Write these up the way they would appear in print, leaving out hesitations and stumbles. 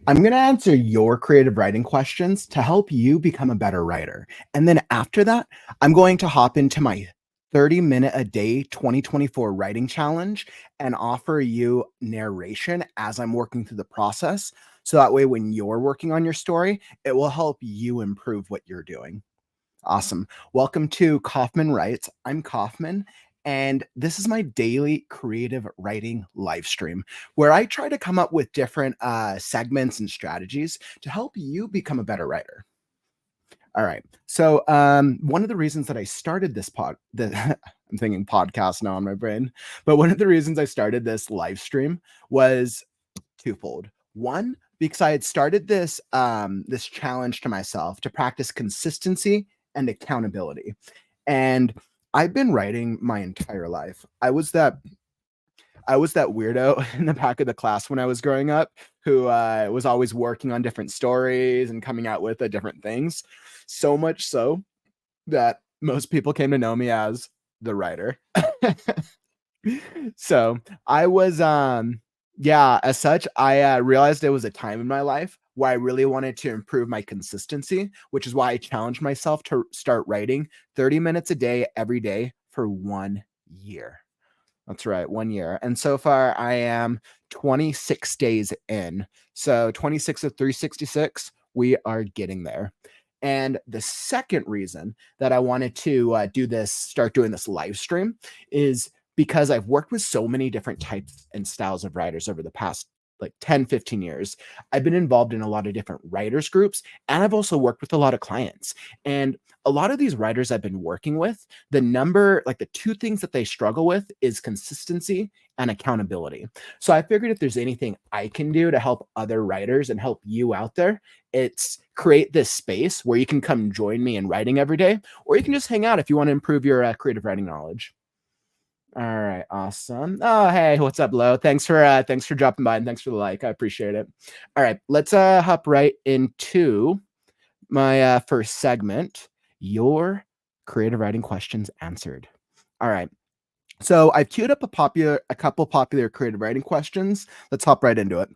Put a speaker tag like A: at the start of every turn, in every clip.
A: I'm going to answer your creative writing questions to help you become a better writer. And then after that, I'm going to hop into my 30-minute a day 2024 writing challenge and offer you narration as I'm working through the process. So that way, when you're working on your story, it will help you improve what you're doing. Awesome. Welcome to Kauffman Writes. I'm Kauffman, and this is my daily creative writing live stream where I try to come up with different segments and strategies to help you become a better writer. All right. So one of the reasons that I started this I'm thinking podcast now in my brain, but one of the reasons I started this live stream was twofold. One, because I had started this challenge to myself to practice consistency and accountability. And I've been writing my entire life. I was that weirdo in the back of the class when I was growing up who was always working on different stories and coming out with different things. So much so that most people came to know me as the writer. So I was, yeah, as such, I realized there was a time in my life where I really wanted to improve my consistency, which is why I challenged myself to start writing 30 minutes a day, every day for 1 year. That's right, 1 year. And so far, I am 26 days in. So 26 of 366, we are getting there. And the second reason that I wanted to start doing this live stream is because I've worked with so many different types and styles of writers over the past like 10, 15 years. I've been involved in a lot of different writers groups, and I've also worked with a lot of clients. And a lot of these writers I've been working with, the two things that they struggle with is consistency and accountability. So I figured if there's anything I can do to help other writers and help you out there, it's create this space where you can come join me in writing every day, or you can just hang out if you want to improve your creative writing knowledge. All right, awesome. Oh, hey, what's up, Lo? Thanks for dropping by and thanks for the like. I appreciate it. All right, let's hop right into my first segment, your creative writing questions answered. All right. So I've queued up a couple popular creative writing questions. Let's hop right into it.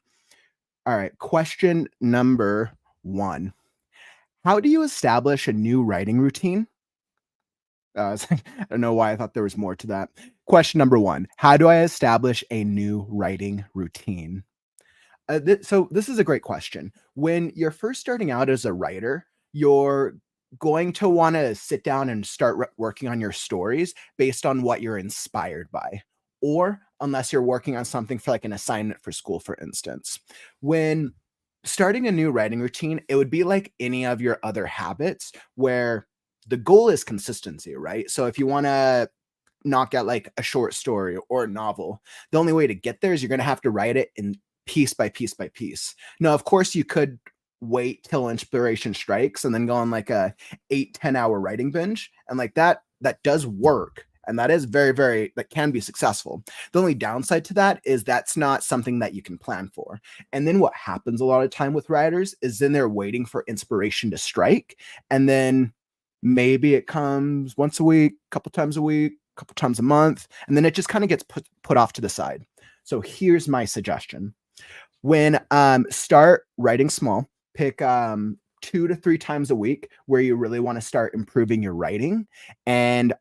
A: All right, question number 1. How do you establish a new writing routine? I don't know why I thought there was more to that. Question number 1. How do I establish a new writing routine? So this is a great question. When you're first starting out as a writer, you're going to want to sit down and start working on your stories based on what you're inspired by, or unless you're working on something for like an assignment for school, for instance. When starting a new writing routine, it would be like any of your other habits where the goal is consistency, right? So if you want to knock out like a short story or a novel, the only way to get there is you're going to have to write it in piece by piece by piece. Now, of course, you could wait till inspiration strikes and then go on like a 8-10 hour writing binge, and like that does work, and that is that can be successful. The only downside to that is that's not something that you can plan for. And then what happens a lot of time with writers is then they're waiting for inspiration to strike, and then maybe it comes once a week, couple times a week, couple times a month, and then it just kind of gets put off to the side. So here's my suggestion. When start writing small, pick 2 to 3 times a week where you really want to start improving your writing. And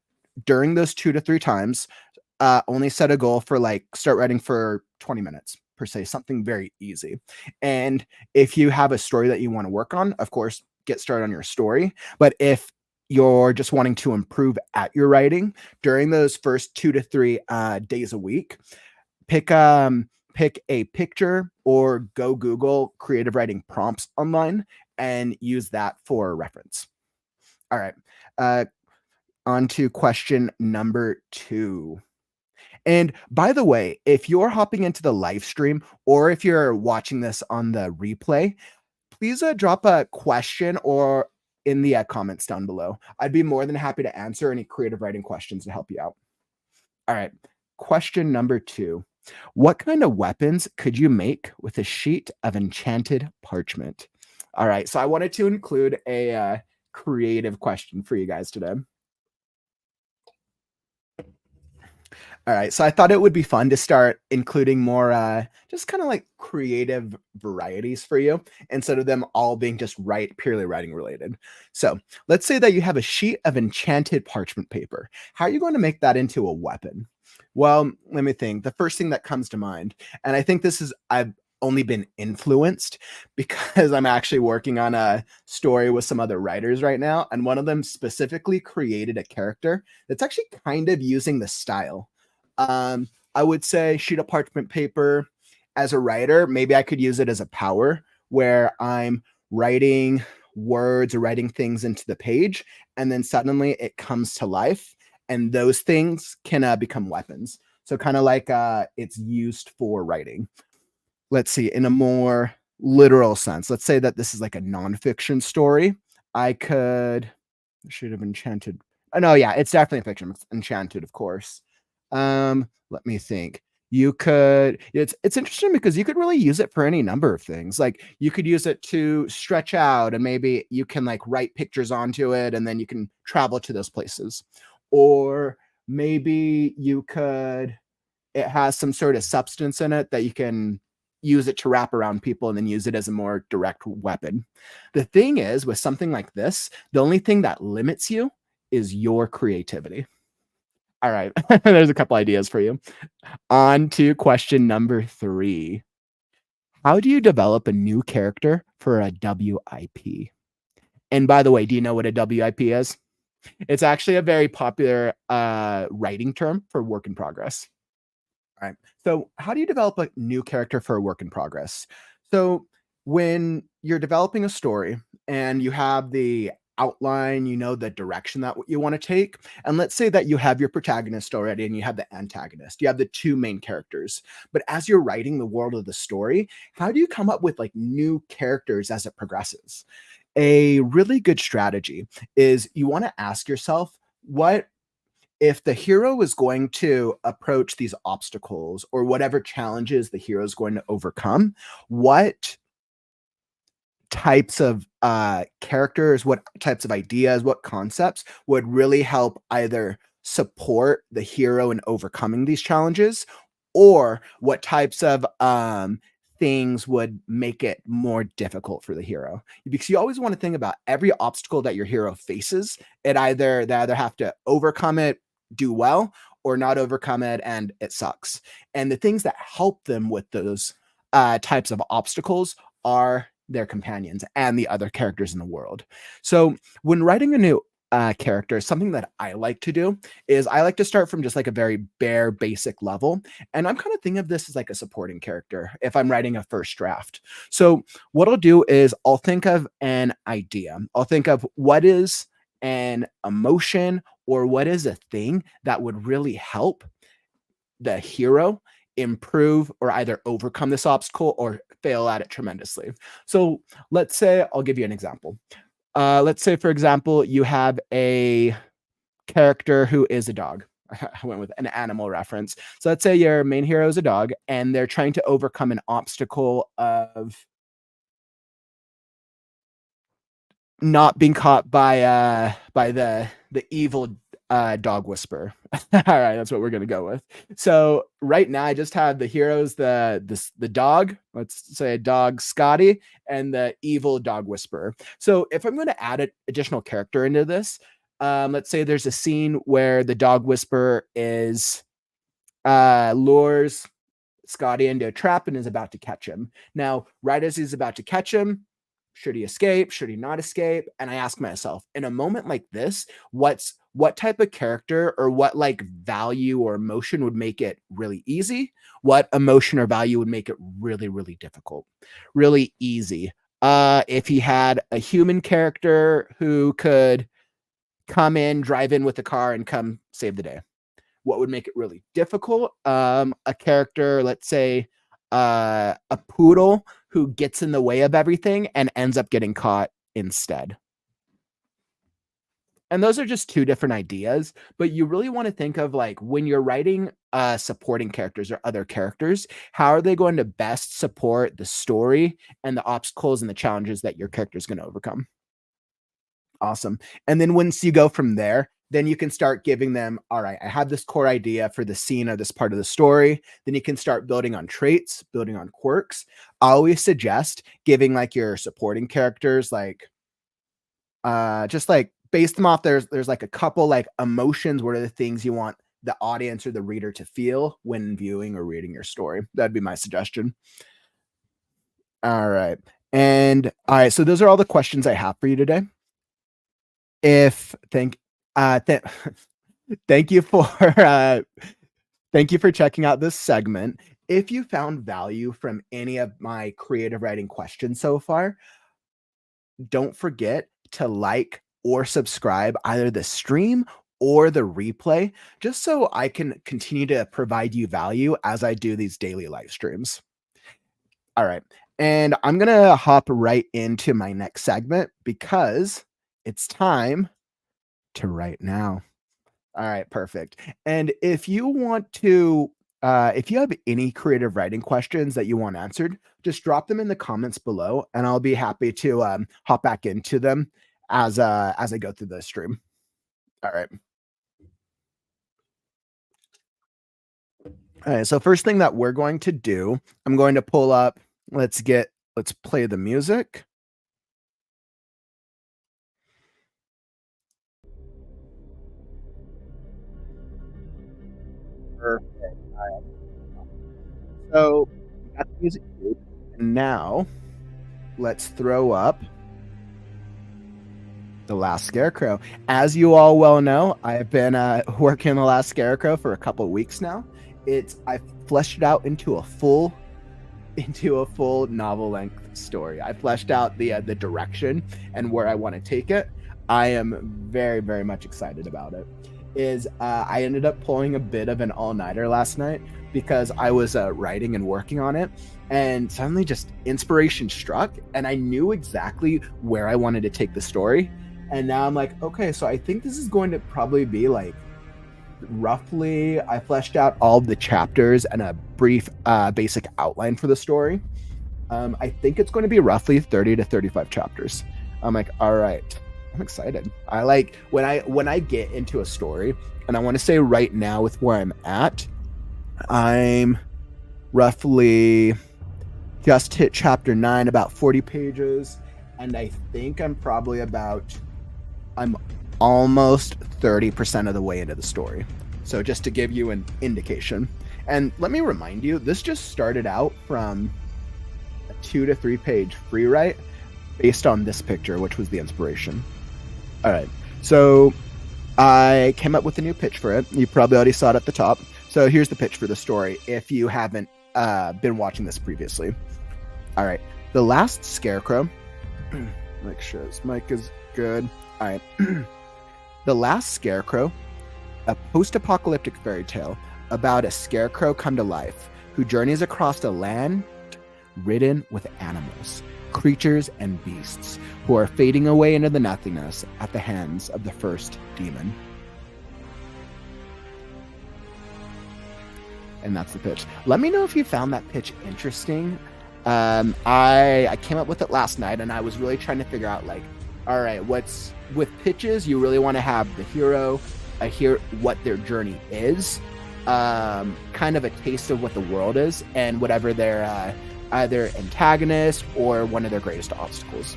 A: during those 2 to 3 times, only set a goal for like start writing for 20 minutes per se, something very easy. And if you have a story that you want to work on, of course, get started on your story. But if you're just wanting to improve at your writing during those first 2 to 3 days a week, pick a picture or go Google creative writing prompts online and use that for reference. All right. On to question number 2. And by the way, if you're hopping into the live stream or if you're watching this on the replay, please drop a question or in the comments down below. I'd be more than happy to answer any creative writing questions to help you out. All right. Question number 2. What kind of weapons could you make with a sheet of enchanted parchment? All right. So I wanted to include a creative question for you guys today. All right. So I thought it would be fun to start including more just kind of like creative varieties for you instead of them all being just purely writing related. So let's say that you have a sheet of enchanted parchment paper. How are you going to make that into a weapon? Well, let me think. The first thing that comes to mind, and I think this is I've only been influenced because I'm actually working on a story with some other writers right now, and one of them specifically created a character that's actually kind of using the style. I would say sheet of parchment paper as a writer, maybe I could use it as a power where I'm writing words or writing things into the page, and then suddenly it comes to life, and those things can become weapons. So kind of like it's used for writing. Let's see, in a more literal sense, let's say that this is like a nonfiction story. I could should have enchanted. Oh no, yeah, it's definitely fiction. It's enchanted, of course. Let me think. You could it's interesting because you could really use it for any number of things. Like you could use it to stretch out and maybe you can like write pictures onto it and then you can travel to those places. Or maybe you could it has some sort of substance in it that you can use it to wrap around people and then use it as a more direct weapon. The thing is, with something like this, the only thing that limits you is your creativity. All right, there's a couple ideas for you. On to question number 3. How do you develop a new character for a WIP? And by the way, do you know what a WIP is? It's actually a very popular writing term for work in progress. Right. So, how do you develop a new character for a work in progress? So, when you're developing a story and you have the outline, you know the direction that you want to take, and let's say that you have your protagonist already and you have the antagonist, you have the two main characters. But as you're writing the world of the story, how do you come up with like new characters as it progresses? A really good strategy is you want to ask yourself, what if the hero is going to approach these obstacles or whatever challenges the hero is going to overcome, what types of characters, what types of ideas, what concepts would really help either support the hero in overcoming these challenges, or what types of things would make it more difficult for the hero? Because you always want to think about every obstacle that your hero faces. They either have to overcome it, do well, or not overcome it, and it sucks. And the things that help them with those types of obstacles are their companions and the other characters in the world. So when writing a new character, something that I like to do is I like to start from just like a very bare basic level. And I'm kind of thinking of this as like a supporting character if I'm writing a first draft. So what I'll do is I'll think of an idea. I'll think of what is an emotion or what is a thing that would really help the hero improve or either overcome this obstacle or fail at it tremendously. So let's say I'll give you an example. Let's say, for example, you have a character who is a dog. I went with an animal reference. So let's say your main hero is a dog and they're trying to overcome an obstacle of not being caught by the evil dog whisperer. All right, that's what we're gonna go with. So right now, I just have the heroes, the dog. Let's say dog Scotty and the evil dog whisperer. So if I'm going to add an additional character into this, let's say there's a scene where the dog whisperer is lures Scotty into a trap and is about to catch him. Now, right as he's about to catch him, should he escape? Should he not escape? And I ask myself, in a moment like this, what type of character or what like value or emotion would make it really easy? What emotion or value would make it really, really difficult? Really easy. If he had a human character who could come in, drive in with the car, and come save the day. What would make it really difficult? A character, let's say a poodle who gets in the way of everything and ends up getting caught instead. And those are just two different ideas, but you really want to think of like when you're writing supporting characters or other characters, how are they going to best support the story and the obstacles and the challenges that your character is going to overcome? Awesome. And then once you go from there, then you can start giving them, all right, I have this core idea for the scene or this part of the story. Then you can start building on traits, building on quirks. I always suggest giving like your supporting characters, like just like base them off. There's like a couple like emotions. What are the things you want the audience or the reader to feel when viewing or reading your story? That'd be my suggestion. All right. And all right, so those are all the questions I have for you today. If th- thank you for thank you for checking out this segment. If you found value from any of my creative writing questions so far, don't forget to like or subscribe either the stream or the replay, just so I can continue to provide you value as I do these daily live streams. All right. And I'm going to hop right into my next segment because it's time to write now. All right, perfect. And if you want to, if you have any creative writing questions that you want answered, just drop them in the comments below, and I'll be happy to hop back into them as I go through the stream. All right. All right. So first thing that we're going to do, I'm going to pull up. Let's play the music. Perfect. All right. So we got the music, and now let's throw up The Last Scarecrow. As you all well know, I've been working on The Last Scarecrow for a couple of weeks now. I've fleshed it out into a full novel length story. I fleshed out the direction and where I want to take it. I am very, very much excited about it. I ended up pulling a bit of an all-nighter last night because I was writing and working on it, and suddenly just inspiration struck, and I knew exactly where I wanted to take the story. And now I'm like, okay, so I think this is going to probably be like roughly, I fleshed out all the chapters and a brief basic outline for the story. I think it's going to be roughly 30 to 35 chapters. I'm like, all right, I'm excited. I like when I get into a story, and I want to say right now with where I'm at, I'm roughly just hit chapter 9, about 40 pages, and I think I'm almost 30% of the way into the story. So just to give you an indication. And let me remind you, this just started out from a 2 to 3 page free write based on this picture, which was the inspiration. All right. So I came up with a new pitch for it. You probably already saw it at the top. So here's the pitch for the story if you haven't been watching this previously. All right. The Last Scarecrow. Make sure this mic is good. All right. The Last Scarecrow, a post-apocalyptic fairy tale about a scarecrow come to life who journeys across a land ridden with animals, creatures, and beasts who are fading away into the nothingness at the hands of the first demon. And that's the pitch. Let me know if you found that pitch interesting. I came up with it last night, and I was really trying to figure out, like, all right, what's with pitches, you really want to have the hero hear what their journey is, kind of a taste of what the world is, and whatever their either antagonist or one of their greatest obstacles.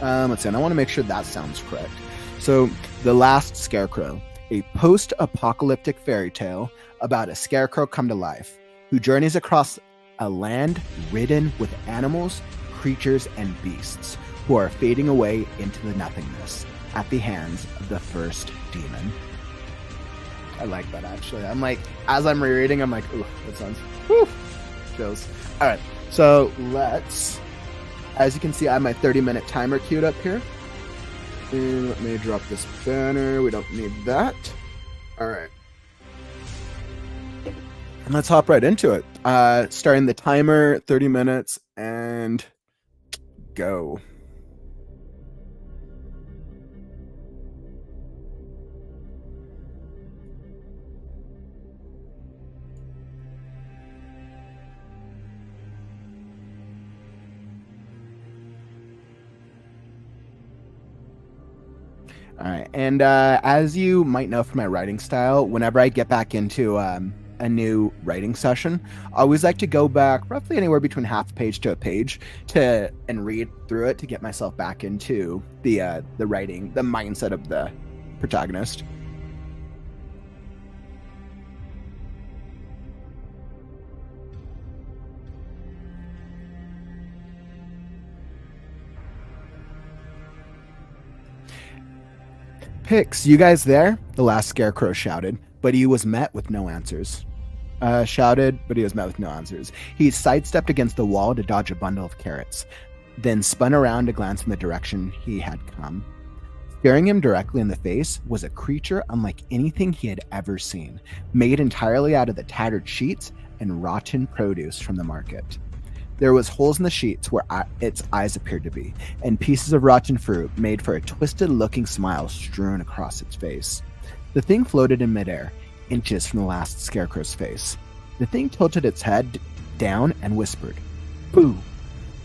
A: Let's see, and I want to make sure that sounds correct. So, The Last Scarecrow, a post-apocalyptic fairy tale about a scarecrow come to life who journeys across a land ridden with animals, creatures, and beasts who are fading away into the nothingness at the hands of the first demon. I like that, actually. I'm like, as I'm rereading, I'm like, ooh, that sounds, whew, chills. All right, so as you can see, I have my 30-minute timer queued up here. And let me drop this banner. We don't need that. All right. And let's hop right into it. Starting the timer, 30 minutes, and go. All right. And as you might know from my writing style, whenever I get back into a new writing session, I always like to go back roughly anywhere between half a page to a page and read through it to get myself back into the writing, the mindset of the protagonist. Pix, you guys there? The last scarecrow shouted, but he was met with no answers. Shouted, but he was met with no answers. He sidestepped against the wall to dodge a bundle of carrots, then spun around to glance in the direction he had come. Staring him directly in the face was a creature unlike anything he had ever seen, made entirely out of the tattered sheets and rotten produce from the market. There was holes in the sheets where its eyes appeared to be, and pieces of rotten fruit made for a twisted-looking smile strewn across its face. The thing floated in midair, inches from the last scarecrow's face. The thing tilted its head down and whispered, "Boo!"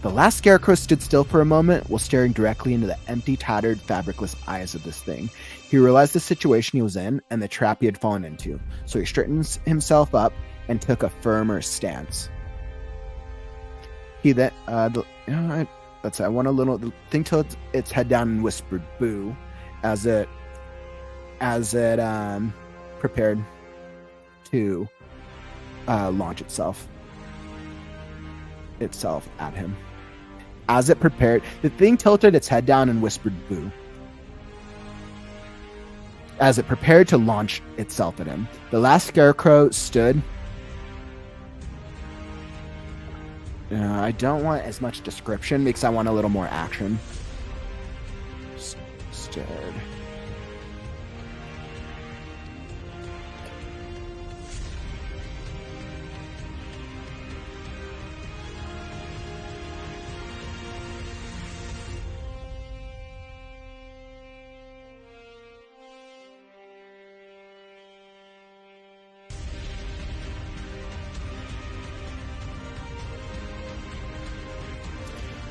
A: The last scarecrow stood still for a moment while staring directly into the empty, tattered, fabricless eyes of this thing. He realized the situation he was in and the trap he had fallen into, so he straightened himself up and took a firmer stance. He then, that's it. I want a little. The thing tilted its head down and whispered, "Boo," as it prepared to launch itself at him. As it prepared, the thing tilted its head down and whispered, "Boo," as it prepared to launch itself at him. The last scarecrow stood. I don't want as much description because I want a little more action. Stared.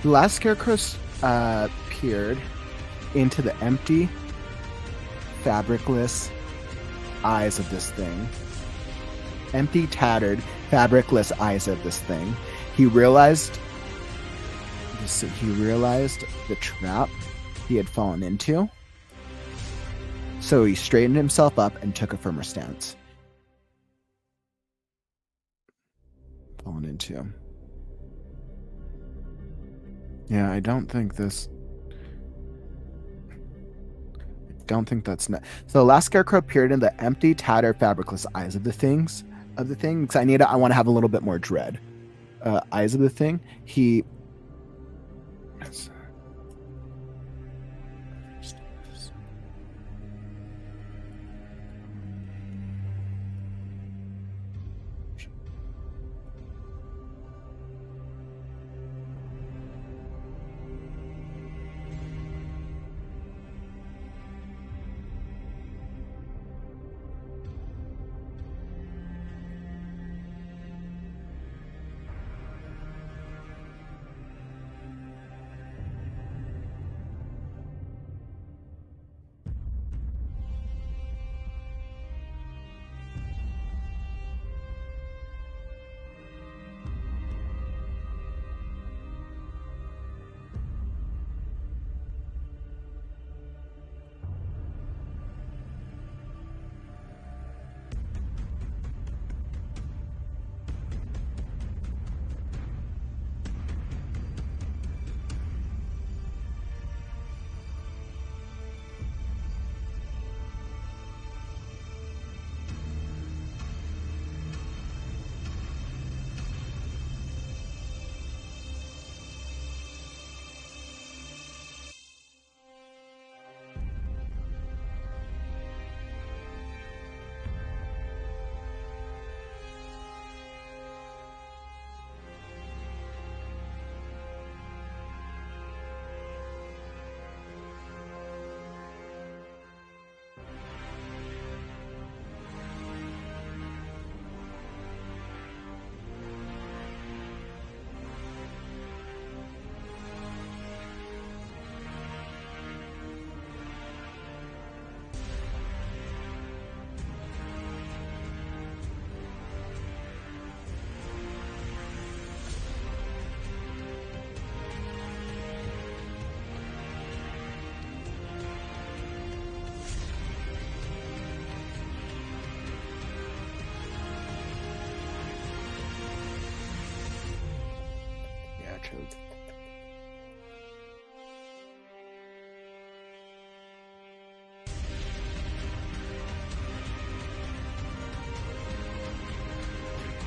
A: The last scarecrow peered into the empty, fabricless eyes of this thing. Empty, tattered, fabricless eyes of this thing. He realized the trap he had fallen into. So he straightened himself up and took a firmer stance. Fallen into. Yeah, I don't think that's So the last scarecrow peered in the empty, tattered, fabricless eyes of the thing, because I want to have a little bit more dread. Eyes of the thing. He.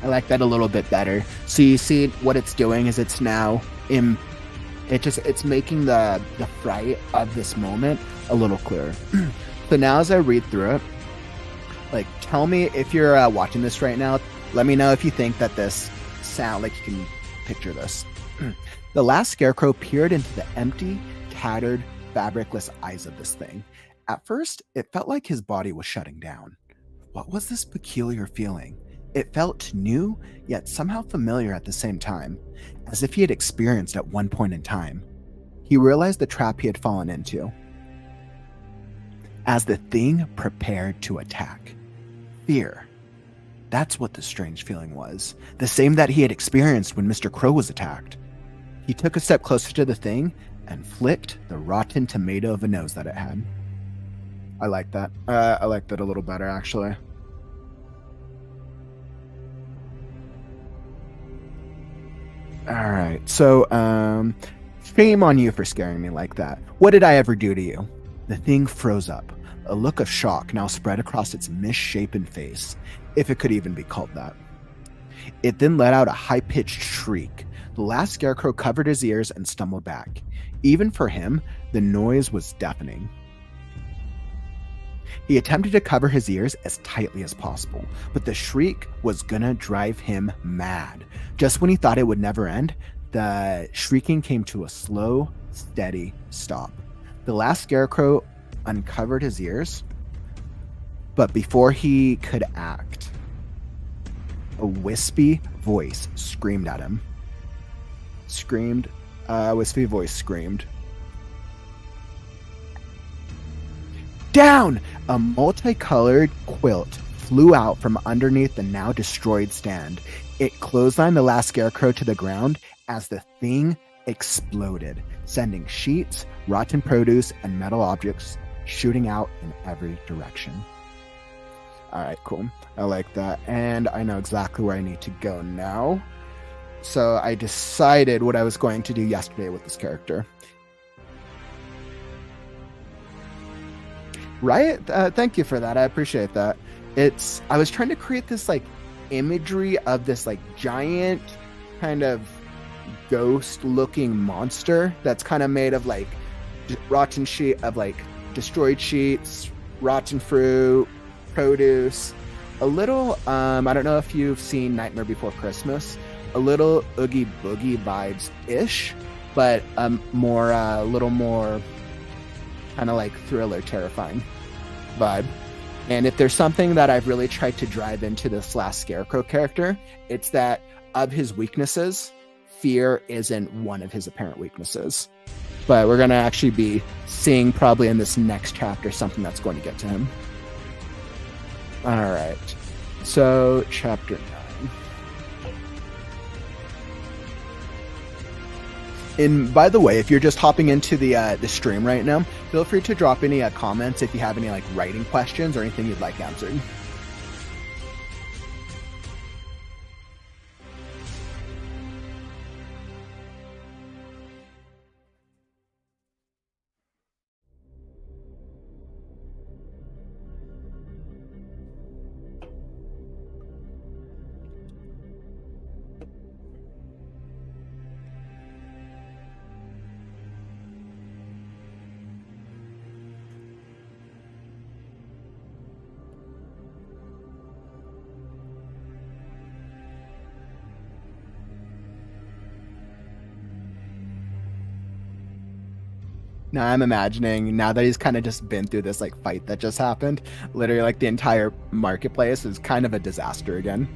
A: I like that a little bit better. So you see what it's doing is it's now it's making the fright of this moment a little clearer. So now as I read through it, like, tell me if you're watching this right now, let me know if you think that this sound, like, you can picture this. The last scarecrow peered into the empty, tattered, fabricless eyes of this thing. At first, it felt like his body was shutting down. What was this peculiar feeling? It felt new, yet somehow familiar at the same time, as if he had experienced at one point in time. He realized the trap he had fallen into. As the thing prepared to attack. Fear. That's what the strange feeling was, the same that he had experienced when Mr. Crow was attacked. He took a step closer to the thing and flicked the rotten tomato of a nose that it had. I like that. I like that a little better, actually. All right. So, shame on you for scaring me like that. What did I ever do to you? The thing froze up. A look of shock now spread across its misshapen face, if it could even be called that. It then let out a high-pitched shriek. The last scarecrow covered his ears and stumbled back. Even for him, the noise was deafening. He attempted to cover his ears as tightly as possible, but the shriek was gonna drive him mad. Just when he thought it would never end, the shrieking came to a slow, steady stop. The last scarecrow uncovered his ears, but before he could act, a wispy voice screamed at him. Wispy voice screamed. Down! A multicolored quilt flew out from underneath the now destroyed stand. It clotheslined the last scarecrow to the ground as the thing exploded, sending sheets, rotten produce, and metal objects shooting out in every direction. All right, cool. I like that. And I know exactly where I need to go now. So I decided what I was going to do yesterday with this character. Right? Thank you for that. I appreciate that. I was trying to create this like imagery of this like giant kind of ghost looking monster that's kind of made of like rotten sheet of like destroyed sheets, rotten fruit, produce, a little I don't know if you've seen Nightmare Before Christmas, a little Oogie Boogie vibes ish, but a little more kind of like thriller, terrifying vibe. And if there's something that I've really tried to drive into this last Scarecrow character, it's that of his weaknesses, fear isn't one of his apparent weaknesses. But we're going to actually be seeing probably in this next chapter something that's going to get to him. All right. So, chapter 9. And by the way, if you're just hopping into the stream right now, feel free to drop any comments if you have any like writing questions or anything you'd like answered. Now I'm imagining, now that he's kind of just been through this like fight that just happened, literally like the entire marketplace is kind of a disaster again.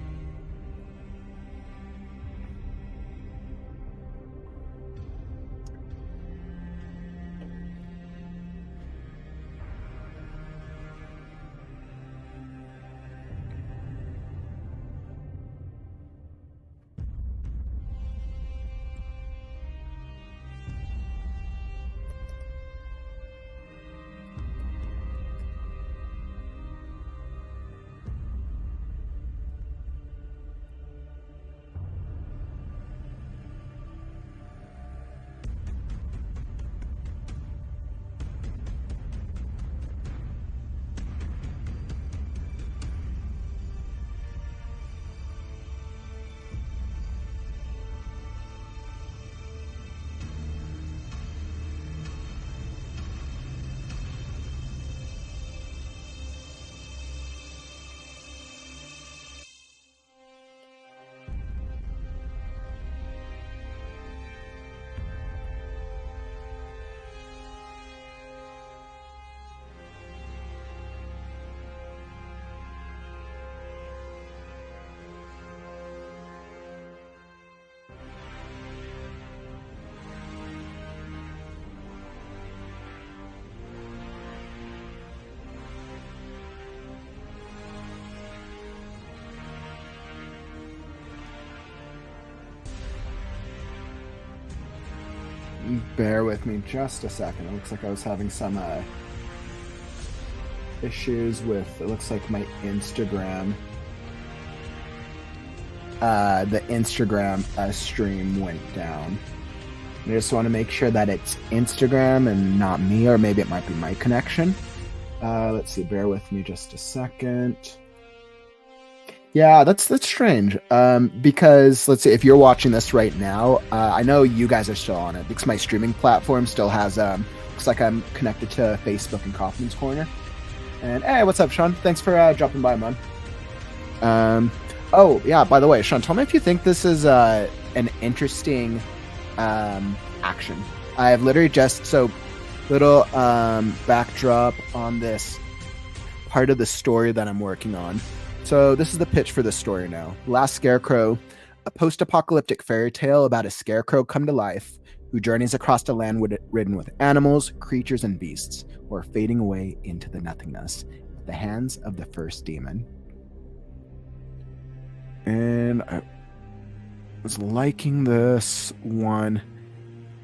A: Bear with me just a second. It looks like I was having some issues with, it looks like my Instagram. The Instagram stream went down. I just want to make sure that it's Instagram and not me, or maybe it might be my connection. Let's see, bear with me just a second. Yeah, that's strange. Because let's see, if you're watching this right now, I know you guys are still on it because my streaming platform still has looks like I'm connected to Facebook and Kauffman's Corner. And hey, what's up, Sean? Thanks for dropping by, man. Oh yeah, by the way, Sean, tell me if you think this is an interesting action. I have literally just little backdrop on this part of the story that I'm working on. So this is the pitch for the story now. Last Scarecrow, a post-apocalyptic fairy tale about a scarecrow come to life who journeys across a land ridden with animals, creatures, and beasts, or fading away into the nothingness at the hands of the first demon. And I was liking this one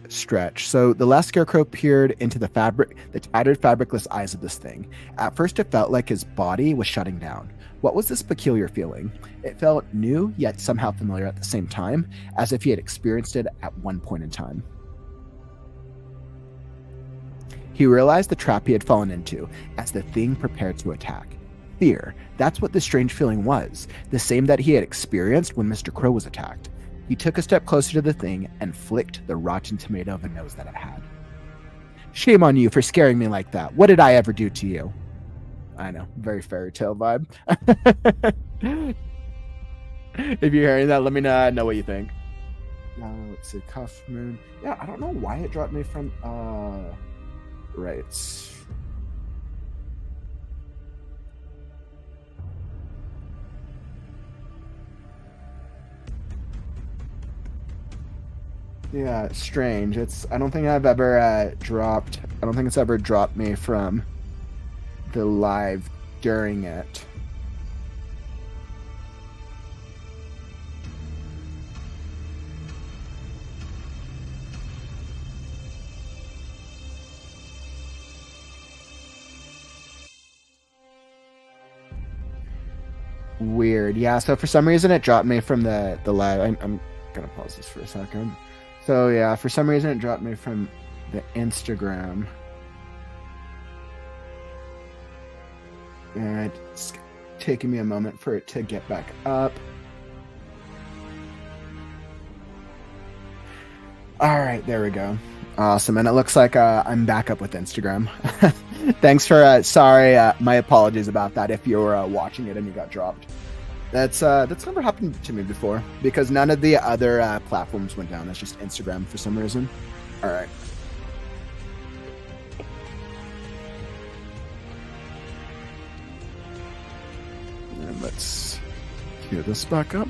A: stretch. So the last Scarecrow peered into the tattered fabricless eyes of this thing. At first it felt like his body was shutting down. What was this peculiar feeling? It felt new, yet somehow familiar at the same time, as if he had experienced it at one point in time. He realized the trap he had fallen into as the thing prepared to attack. Fear. That's what this strange feeling was, the same that he had experienced when Mr. Crow was attacked. He took a step closer to the thing and flicked the rotten tomato of a nose that it had. Shame on you for scaring me like that. What did I ever do to you? I know, very fairy tale vibe. If you're hearing that, let me know what you think. Let's see, Kauffman. Yeah, I don't know why it dropped me from Writes. Yeah, it's strange. I don't think I've ever dropped. I don't think it's ever dropped me from the live during it. Weird. Yeah, so for some reason it dropped me from the live. I'm gonna pause this for a second. So yeah, for some reason it dropped me from the Instagram. And it's taking me a moment for it to get back up. All right, there we go. Awesome. And it looks like I'm back up with Instagram. Thanks for, sorry, my apologies about that if you were watching it and you got dropped. That's never happened to me before because none of the other platforms went down. It's just Instagram for some reason. All right. And let's cue this back up.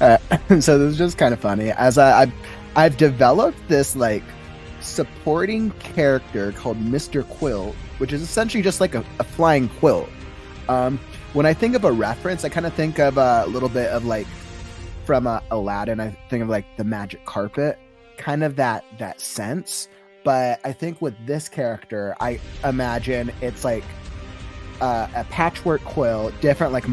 A: uh, so this is just kind of funny. I've developed this like supporting character called Mr. Quilt, which is essentially just like a flying quilt. When I think of a reference, I kind of think of a little bit of like from Aladdin. I think of like the magic carpet, kind of that sense. But I think with this character, I imagine it's like a patchwork quilt, different, like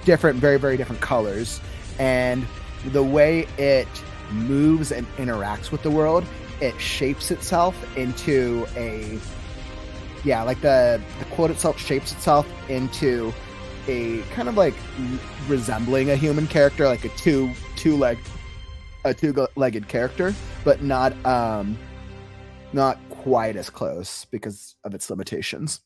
A: different, very, very different colors. And the way it moves and interacts with the world, it shapes itself into like the quilt itself shapes itself into a kind of like resembling a human character, like a two-legged character, but not quite as close because of its limitations.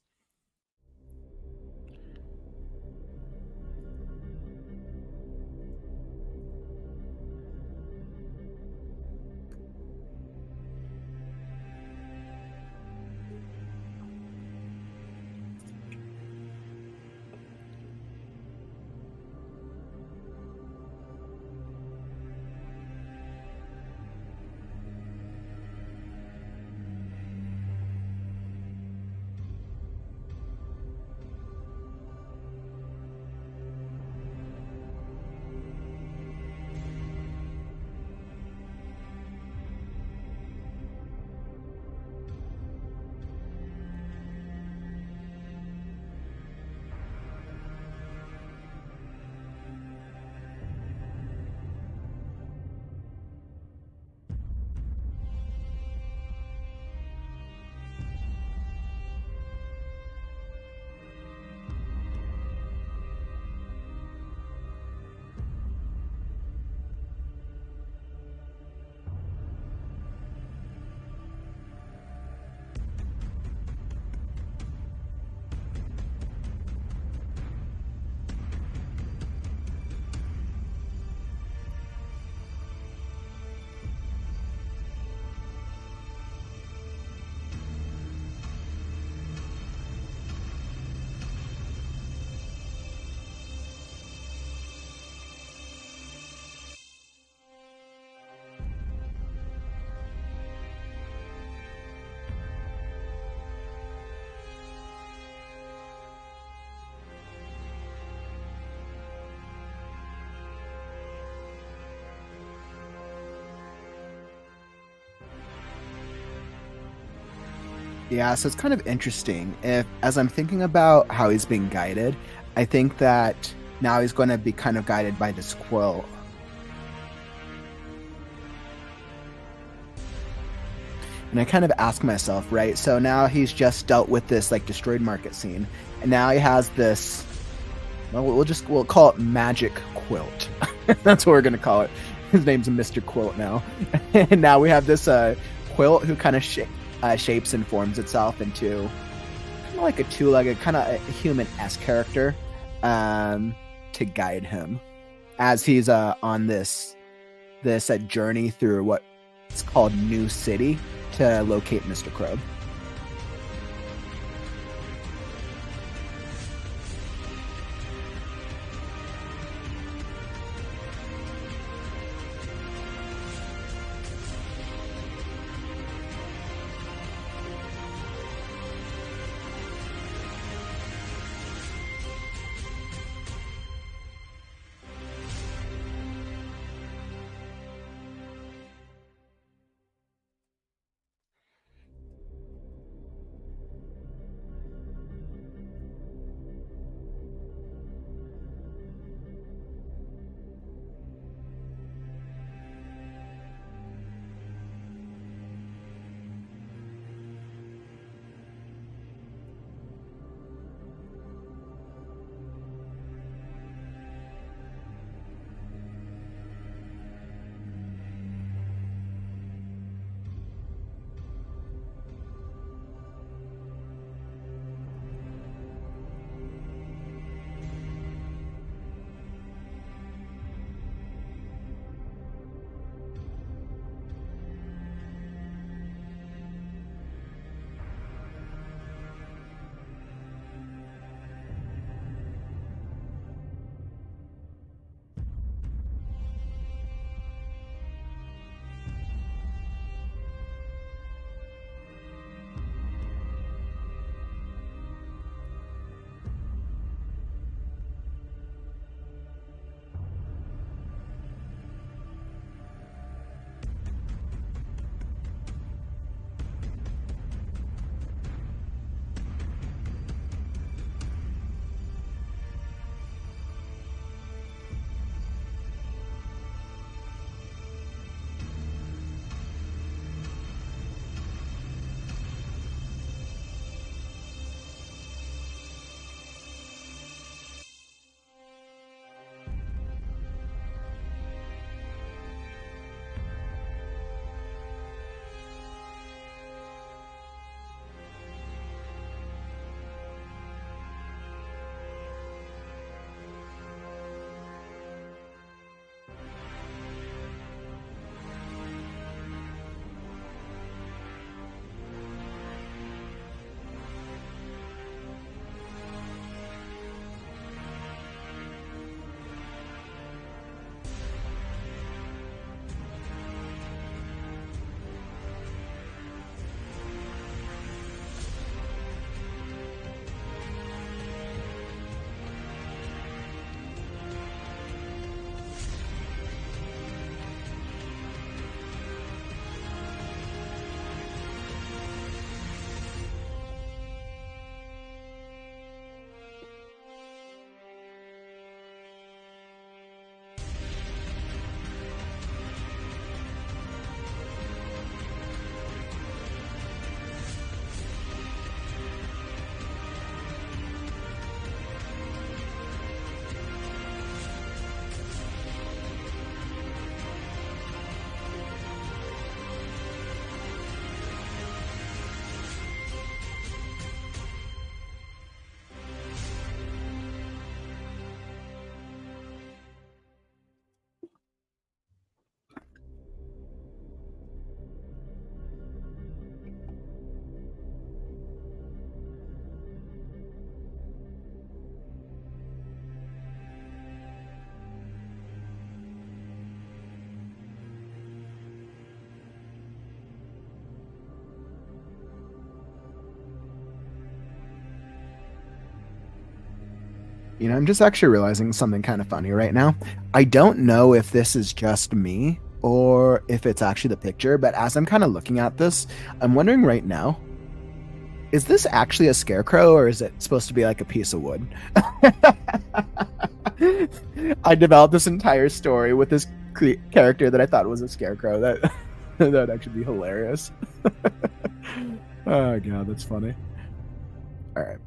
A: Yeah, so it's kind of interesting. If as I'm thinking about how he's being guided, I think that now he's going to be kind of guided by this quilt. And I kind of ask myself, right? So now he's just dealt with this like destroyed market scene, and now he has this. Well, we'll call it Magic Quilt. That's what we're gonna call it. His name's Mr. Quilt now, and now we have this quilt who kind of shapes and forms itself into kind of like a two-legged, kind of a human-esque character to guide him as he's on this journey through what's called New City to locate Mr. Crow. You know, I'm just actually realizing something kind of funny right now. I don't know if this is just me or if it's actually the picture, but as I'm kind of looking at this, I'm wondering right now, is this actually a scarecrow or is it supposed to be like a piece of wood? I developed this entire story with this character that I thought was a scarecrow. That would actually be hilarious. Oh god, that's funny. All right.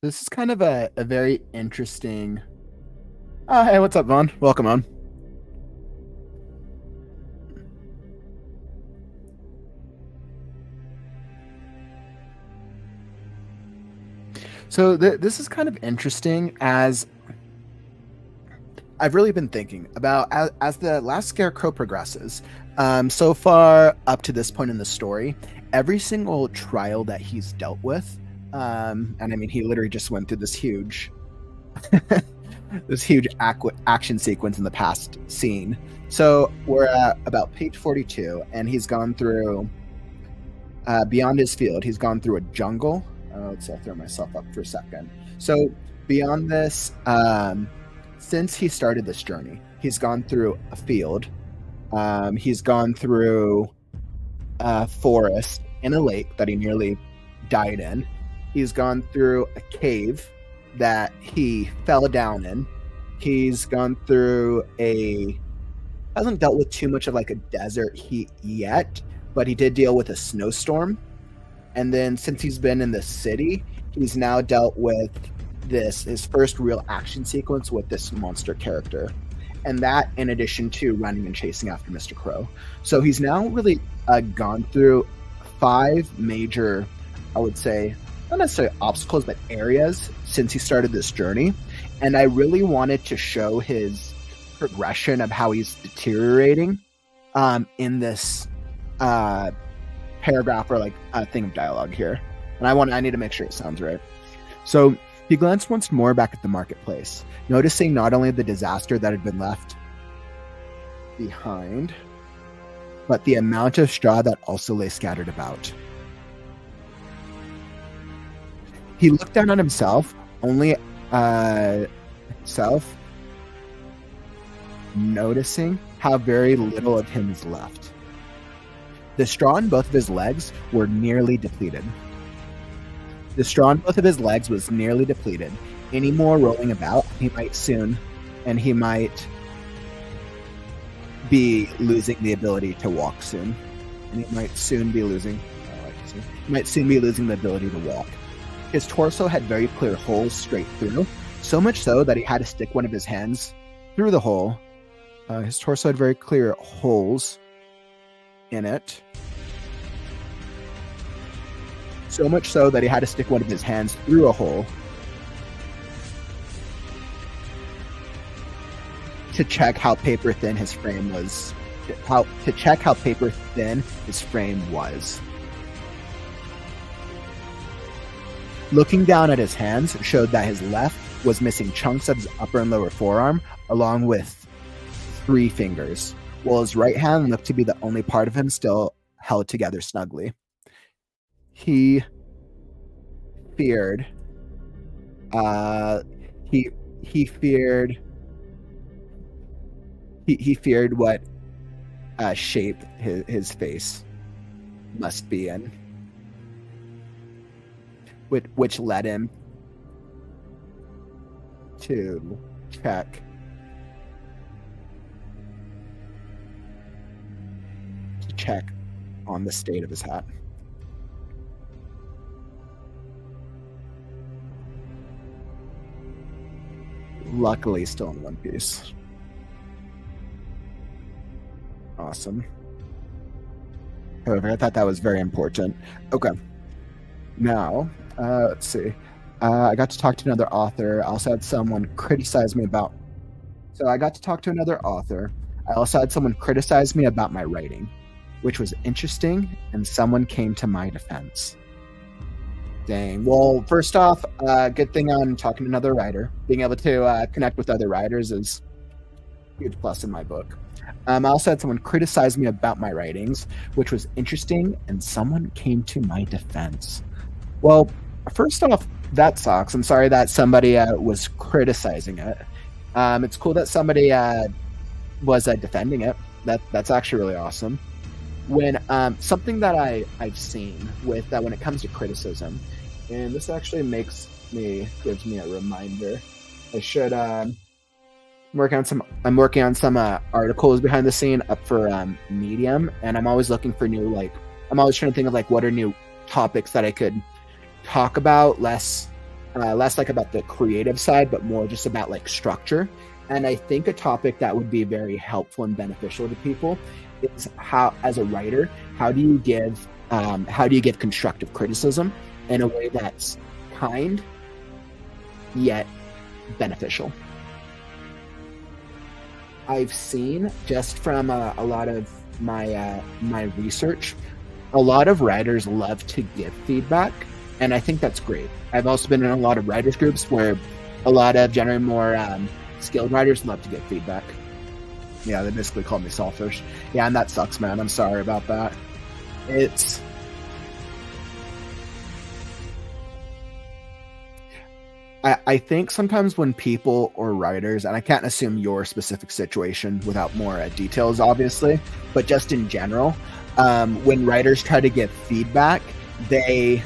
A: This is kind of a very interesting. Oh, hey, what's up, Vaughn? Welcome on. So this is kind of interesting as I've really been thinking about as the Last Scarecrow progresses. So far up to this point in the story, every single trial that he's dealt with, and I mean, he literally just went through this huge, this huge action sequence in the past scene. So we're at about page 42, and he's gone through beyond his field. He's gone through a jungle. Let's see, I'll throw myself up for a second. So beyond this, since he started this journey, he's gone through a field. He's gone through a forest and a lake that he nearly died in. He's gone through a cave that he fell down in. He's gone through hasn't dealt with too much of like a desert heat yet, but he did deal with a snowstorm. And then since he's been in the city, he's now dealt with his first real action sequence with this monster character. And that in addition to running and chasing after Mr. Crow. So he's now really gone through 5 major, I would say, not necessarily obstacles, but areas since he started this journey. And I really wanted to show his progression of how he's deteriorating in this paragraph or like a thing of dialogue here. And I need to make sure it sounds right. So he glanced once more back at the marketplace, noticing not only the disaster that had been left behind, but the amount of straw that also lay scattered about. He looked down on himself, noticing how very little of him is left. The straw in both of his legs were nearly depleted. The straw in both of his legs was nearly depleted. Any more rolling about, he might be losing the ability to walk soon. And he might soon be losing the ability to walk. His torso had very clear holes straight through, so much so that he had to stick one of his hands through the hole. His torso had very clear holes in it. So much so that he had to stick one of his hands through a hole to check how paper thin his frame was. Looking down at his hands showed that his left was missing chunks of his upper and lower forearm, along with 3 fingers, while his right hand looked to be the only part of him still held together snugly. He feared what shape his face must be in, which led him to check on the state of his hat. Luckily, still in one piece. Awesome. However, I thought that was very important. Okay. Now, let's see. I got to talk to another author. I also had someone criticize me about... So I got to talk to another author. I also had someone criticize me about my writing, which was interesting, and someone came to my defense. Dang. Well, first off, good thing I'm talking to another writer. Being able to connect with other writers is a huge plus in my book. I also had someone criticize me about my writings, which was interesting, and someone came to my defense. Well, first off, that sucks. I'm sorry that somebody was criticizing it. It's cool that somebody was defending it. That's actually really awesome. When something that I've seen with that when it comes to criticism, and this actually gives me a reminder. I should I'm working on some articles behind the scene up for Medium, and I'm always looking for I'm always trying to think of what are new topics that I could talk about less less like about the creative side, but more just about like structure. And I think a topic that would be very helpful and beneficial to people is how, as a writer, how do you give constructive criticism in a way that's kind yet beneficial. I've seen just from a lot of my research, a lot of writers love to give feedback, and I think that's great. I've also been in a lot of writers groups where a lot of generally more skilled writers love to give feedback. Yeah, they basically call me selfish. Yeah, and that sucks, man. I'm sorry about that. It's I think sometimes when people or writers, and I can't assume your specific situation without more details, obviously, but just in general, when writers try to give feedback, I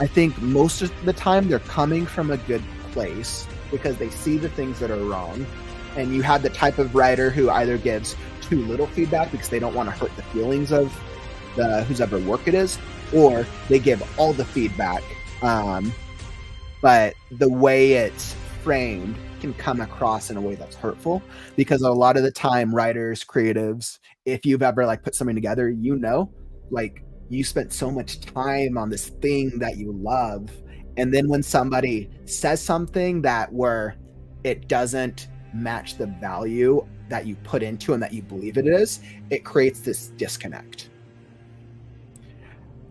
A: think most of the time they're coming from a good place because they see the things that are wrong. And you have the type of writer who either gives too little feedback because they don't want to hurt the feelings of whosever work it is, or they give all the feedback. But the way it's framed can come across in a way that's hurtful, because a lot of the time writers, creatives, if you've ever like put something together, like you spent so much time on this thing that you love, and then when somebody says something that where it doesn't match the value that you put into and that you believe it is, it creates this disconnect.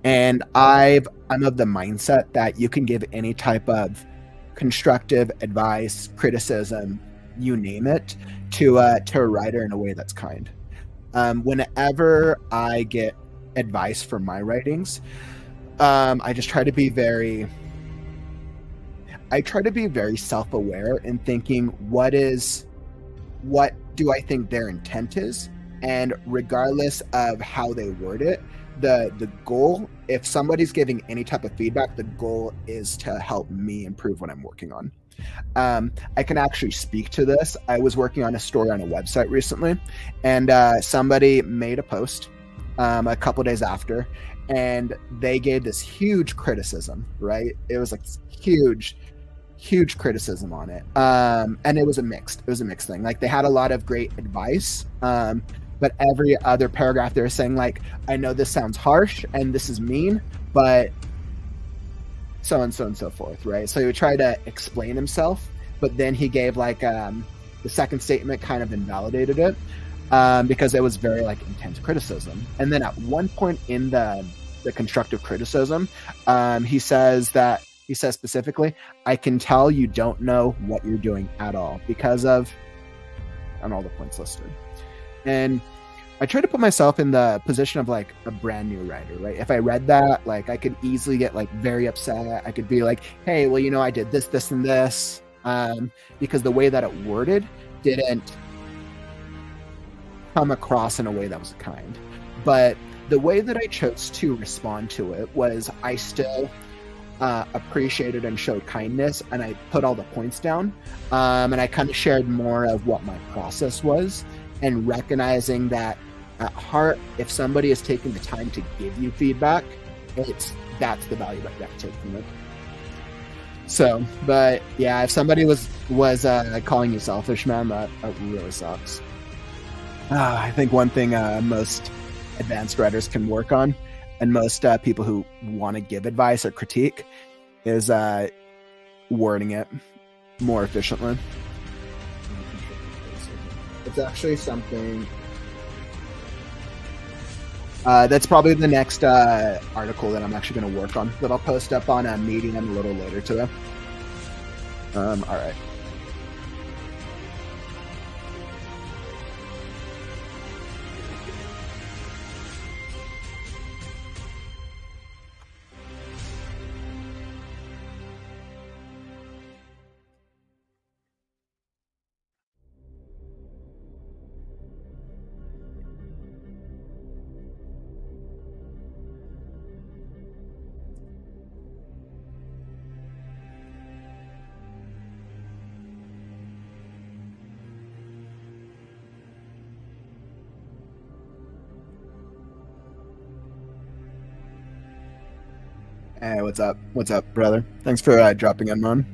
A: And I'm of the mindset that you can give any type of constructive advice, criticism, you name it, to a writer in a way that's kind. Whenever I get advice for my writings, I just try to be very self-aware in thinking what do I think their intent is, and regardless of how they word it, the goal, if somebody's giving any type of feedback, the goal is to help me improve what I'm working on. I can actually speak to this. I was working on a story on a website recently, and somebody made a post a couple days after, and they gave this huge criticism, right? It was like huge criticism on it. And it was a mixed thing. Like they had a lot of great advice. But every other paragraph they were saying, like, I know this sounds harsh and this is mean, but so and so and so forth, right? So he would try to explain himself, but then he gave like the second statement kind of invalidated it, because it was very like intense criticism. And then at one point in the constructive criticism, he says specifically, I can tell you don't know what you're doing at all because of, and all the points listed. And I try to put myself in the position of like a brand new writer, right? If I read that, like I could easily get like very upset. I could be like, hey, well, I did this, this, and this, because the way that it worded didn't come across in a way that was kind. But the way that I chose to respond to it was I still appreciated and showed kindness, and I put all the points down, and I kind of shared more of what my process was, and recognizing that at heart, if somebody is taking the time to give you feedback, that's the value that you have to take from it. So, but yeah, if somebody was calling you selfish, man, that really sucks. I think one thing most advanced writers can work on, and most people who want to give advice or critique, is wording it more efficiently. It's actually something that's probably the next article that I'm actually going to work on, that I'll post up on Medium a little later today. All right. Hey, what's up? What's up, brother? Thanks for dropping in, man.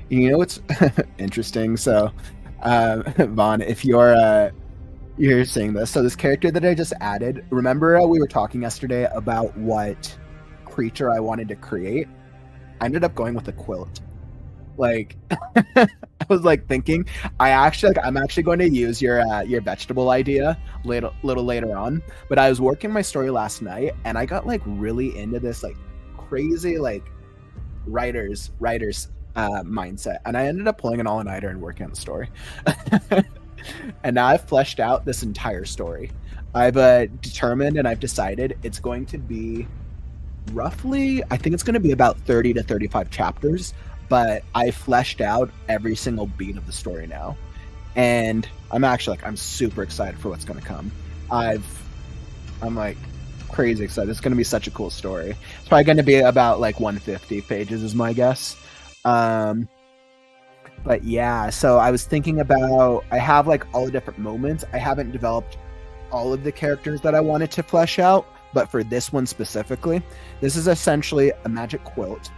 A: You know what's interesting? So, Vaughn, if you're seeing this, so this character that I just added, remember we were talking yesterday about what creature I wanted to create? I ended up going with a quilt. Like, I was like thinking, I'm actually going to use your vegetable idea little later on. But I was working my story last night, and I got like really into this like crazy like writers mindset, and I ended up pulling an all-nighter and working on the story. And now I've fleshed out this entire story. I've determined and I've decided it's going to be roughly, I think it's going to be about 30 to 35 chapters, but I fleshed out every single beat of the story now. And I'm actually like, I'm super excited for what's going to come. I'm like crazy excited. It's going to be such a cool story. It's probably going to be about like 150 pages is my guess. But yeah, so I was thinking about, I have like all the different moments. I haven't developed all of the characters that I wanted to flesh out, but for this one specifically, this is essentially a magic quilt.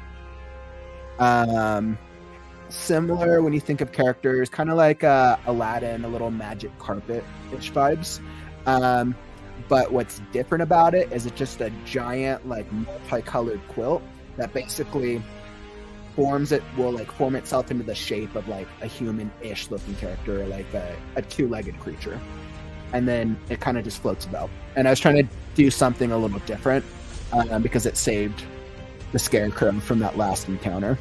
A: Similar when you think of characters, kind of like Aladdin, a little magic carpet-ish vibes. But what's different about it is it's just a giant, like multicolored quilt that basically form itself into the shape of like a human-ish looking character, or like a two-legged creature, and then it kind of just floats about. And I was trying to do something a little different because it saved the Scarecrow from that last encounter.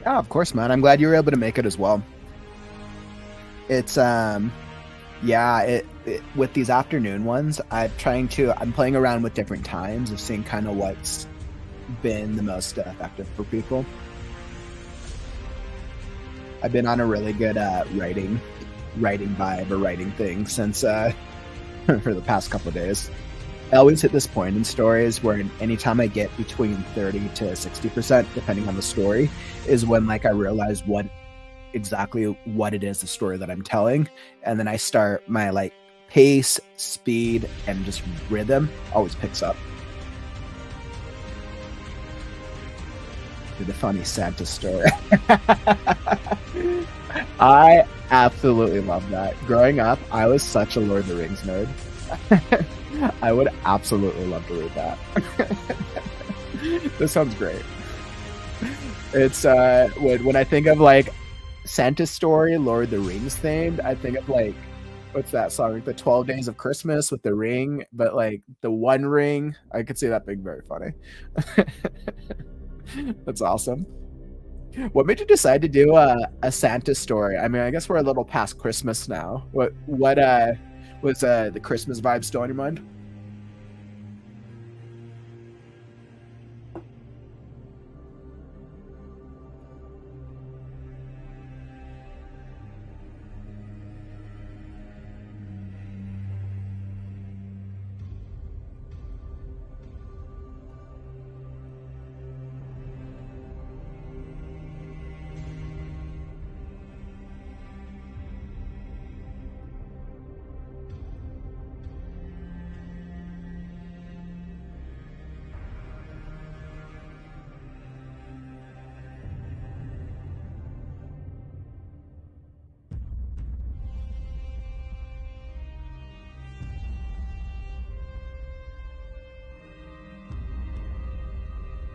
A: Yeah, of course, man. I'm glad you were able to make it as well. It's yeah, with these afternoon ones, I'm playing around with different times of seeing kind of what's been the most effective for people. I've been on a really good writing vibe or writing thing since for the past couple of days. I always hit this point in stories where anytime I get between 30 to 60%, depending on the story, is when like I realize exactly what it is, the story that I'm telling, and then I start my like pace, speed, and just rhythm always picks up. The funny Santa story. I absolutely love that. Growing up, I was such a Lord of the Rings nerd. I would absolutely love to read that. This sounds great. It's when I think of like Santa story, Lord of the Rings themed, I think of like, what's that song? Like the 12 Days of Christmas with the ring, but like the one ring. I could see that being very funny. That's awesome. What made you decide to do a Santa story? I mean, I guess we're a little past Christmas now. What was the Christmas vibe still on your mind?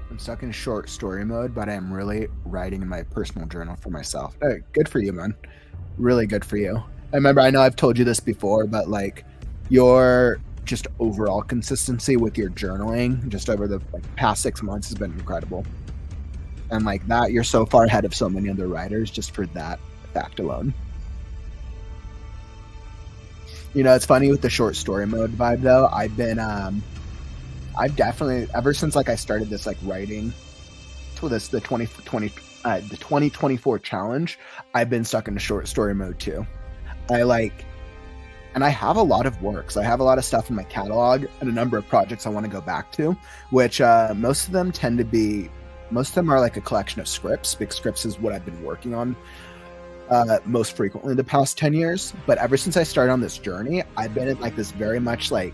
A: I'm stuck in short story mode, but I'm really writing in my personal journal for myself. Hey, good for you, man. Really good for you. I know I've told you this before, but like your just overall consistency with your journaling just over the past 6 months has been incredible. And like that, you're so far ahead of so many other writers just for that fact alone. You know, it's funny with the short story mode vibe though. I've definitely, ever since like I started this like writing to the 2024 challenge, I've been stuck in a short story mode too. And I have a lot of works. I have a lot of stuff in my catalog and a number of projects I want to go back to, which most of them are like a collection of scripts. Big scripts is what I've been working on most frequently the past 10 years. But ever since I started on this journey, I've been in like this very much like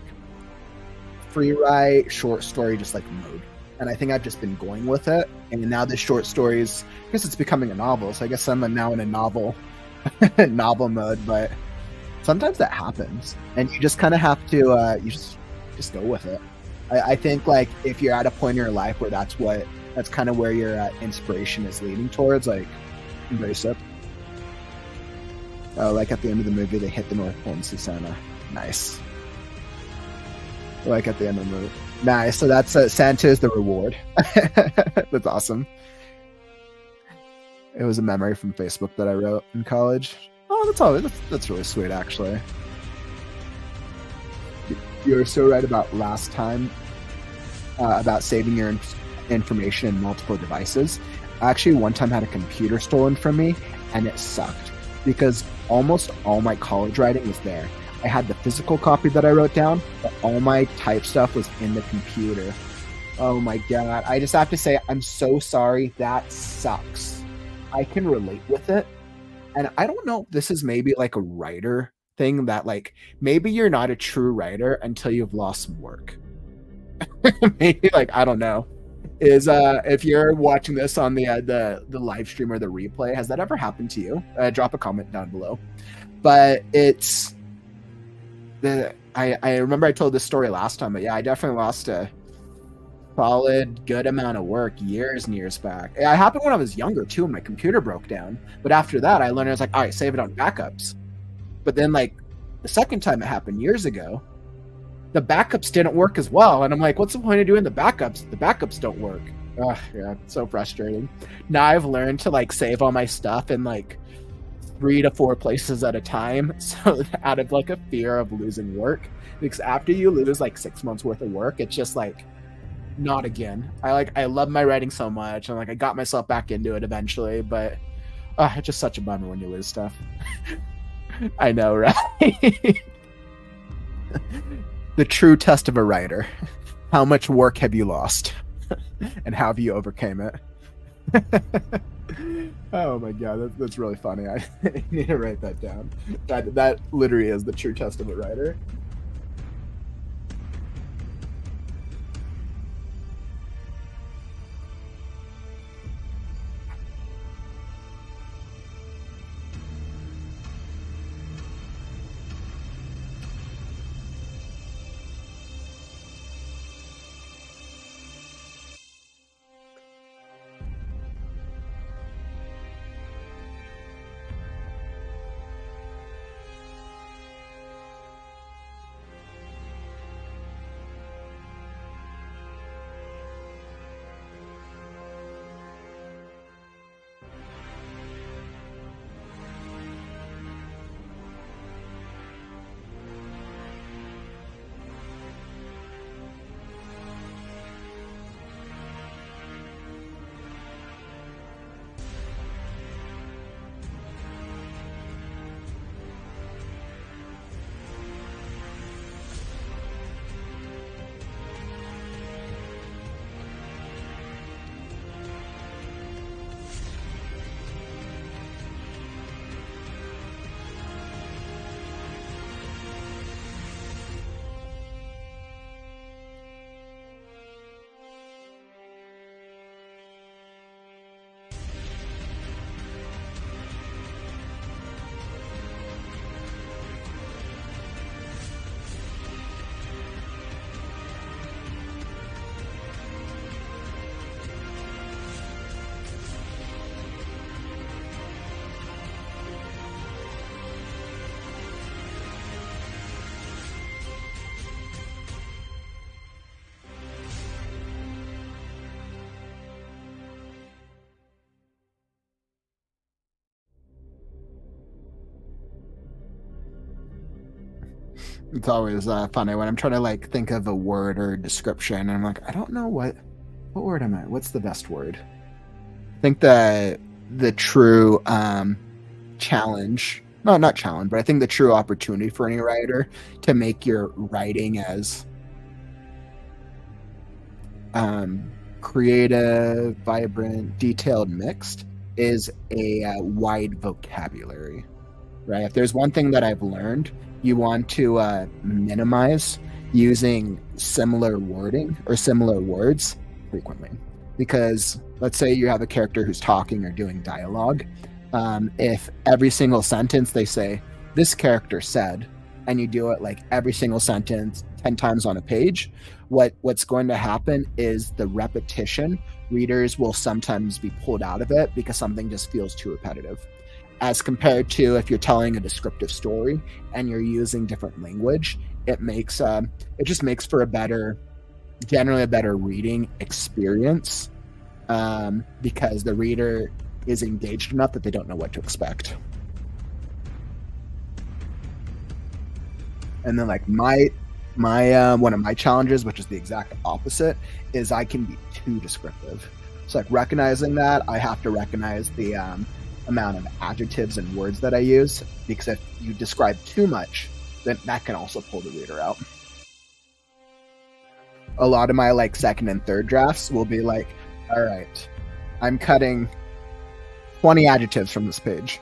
A: free write, short story, just like mode. And I think I've just been going with it. And now this short stories, I guess it's becoming a novel. So I guess I'm now in a novel mode, but sometimes that happens. And you just kind of have to, you just go with it. I think like if you're at a point in your life where that's kind of where your inspiration is leading towards, like embrace it. Like at the end of the movie, they hit the North Pole and see Santa. Nice. Like at the end of the movie. Nice. So that's Santa is the reward. That's awesome. It was a memory from Facebook that I wrote in college. Oh, that's really sweet, actually. You're so right about last time about saving your information in multiple devices. I actually one time had a computer stolen from me, and it sucked because almost all my college writing was there. I had the physical copy that I wrote down, but all my type stuff was in the computer. Oh my god. I just have to say, I'm so sorry. That sucks. I can relate with it. And I don't know if this is maybe like a writer thing that like, maybe you're not a true writer until you've lost some work. Maybe like, I don't know. If you're watching this on the live stream or the replay, has that ever happened to you? Drop a comment down below. But I remember I told this story last time, but yeah, I definitely lost a solid good amount of work years and years back. It happened when I was younger too, and my computer broke down. But after that, I learned I was like, all right, save it on backups. But then like the second time it happened years ago, the backups didn't work as well. And I'm like, what's the point of doing the backups? The backups don't work. Ugh, yeah, so frustrating. Now I've learned to like save all my stuff in like 3 to 4 places at a time, so out of like a fear of losing work, because after you lose like 6 months worth of work, it's just like not again. I love my writing so much, and like I got myself back into it eventually, but it's just such a bummer when you lose stuff. I know, right? The true test of a writer. How much work have you lost? And how have you overcame it? Oh my god, that's really funny. I need to write that down. That literally is the true test of a writer. It's always funny when I'm trying to like think of a word or a description, and I'm like, I don't know what word am I? What's the best word? I think the true challenge, no, not challenge, but I think the true opportunity for any writer to make your writing as creative, vibrant, detailed, mixed is a wide vocabulary, right? If there's one thing that I've learned, you want to minimize using similar wording or similar words frequently. Because let's say you have a character who's talking or doing dialogue. If every single sentence they say, this character said, and you do it like every single sentence 10 times on a page, what's going to happen is the repetition, readers will sometimes be pulled out of it because something just feels too repetitive. As compared to if you're telling a descriptive story and you're using different language, it just makes for generally a better reading experience, because the reader is engaged enough that they don't know what to expect. And then like my one of my challenges, which is the exact opposite, is I can be too descriptive. So like recognizing that, I have to recognize the amount of adjectives and words that I use, because if you describe too much, then that can also pull the reader out. A lot of my like second and third drafts will be like, all right, I'm cutting 20 adjectives from this page.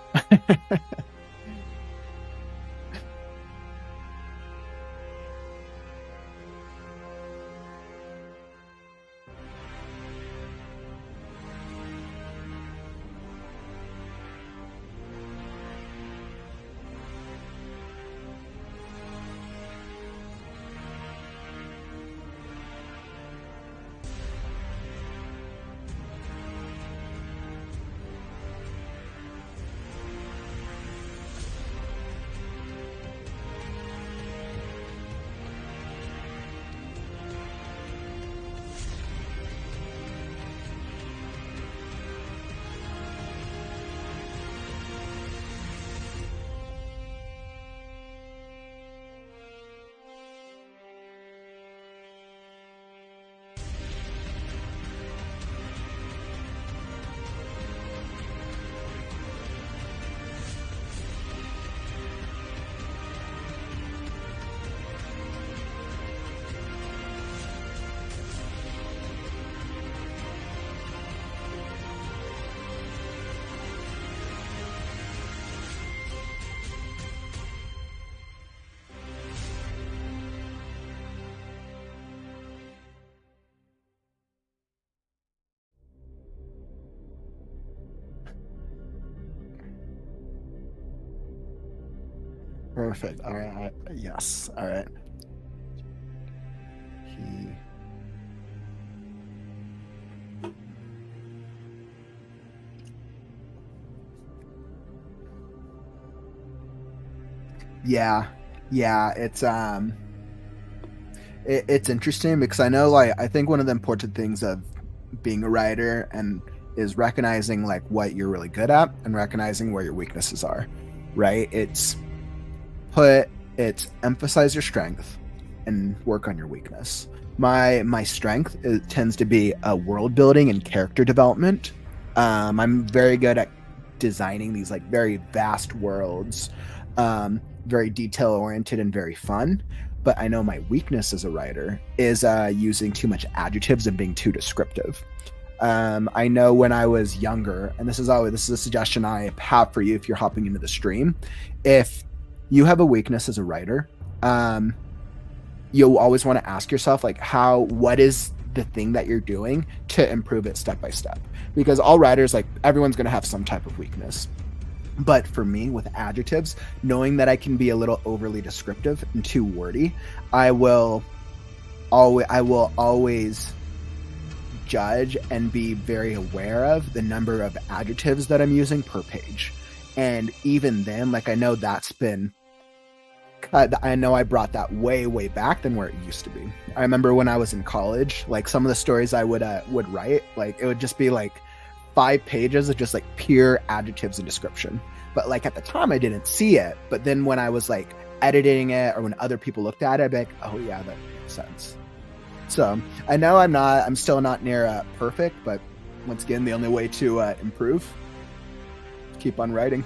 A: Perfect. All right. Yes. All right. He. Yeah. Yeah. It's interesting because I know, like, I think one of the important things of being a writer and is recognizing like what you're really good at and recognizing where your weaknesses are, right? It's emphasize your strength and work on your weakness. My strength tends to be world building and character development. I'm very good at designing these like very vast worlds, very detail oriented and very fun. But I know my weakness as a writer is using too much adjectives and being too descriptive. I know when I was younger, and this is a suggestion I have for you if you're hopping into the stream. If you have a weakness as a writer, you'll always want to ask yourself like what is the thing that you're doing to improve it step by step, because all writers, like, everyone's going to have some type of weakness. But for me, with adjectives, knowing that I can be a little overly descriptive and too wordy, I will always judge and be very aware of the number of adjectives that I'm using per page. And even then, like, I know that's been I know I brought that way back than where it used to be. I remember when I was in college, like, some of the stories I would write, like, it would just be like 5 pages of just like pure adjectives and description. But like at the time I didn't see it, but then when I was like editing it or when other people looked at it, I'd be like, oh yeah, that makes sense. So I know I'm still not near perfect, but once again, the only way to improve, keep on writing.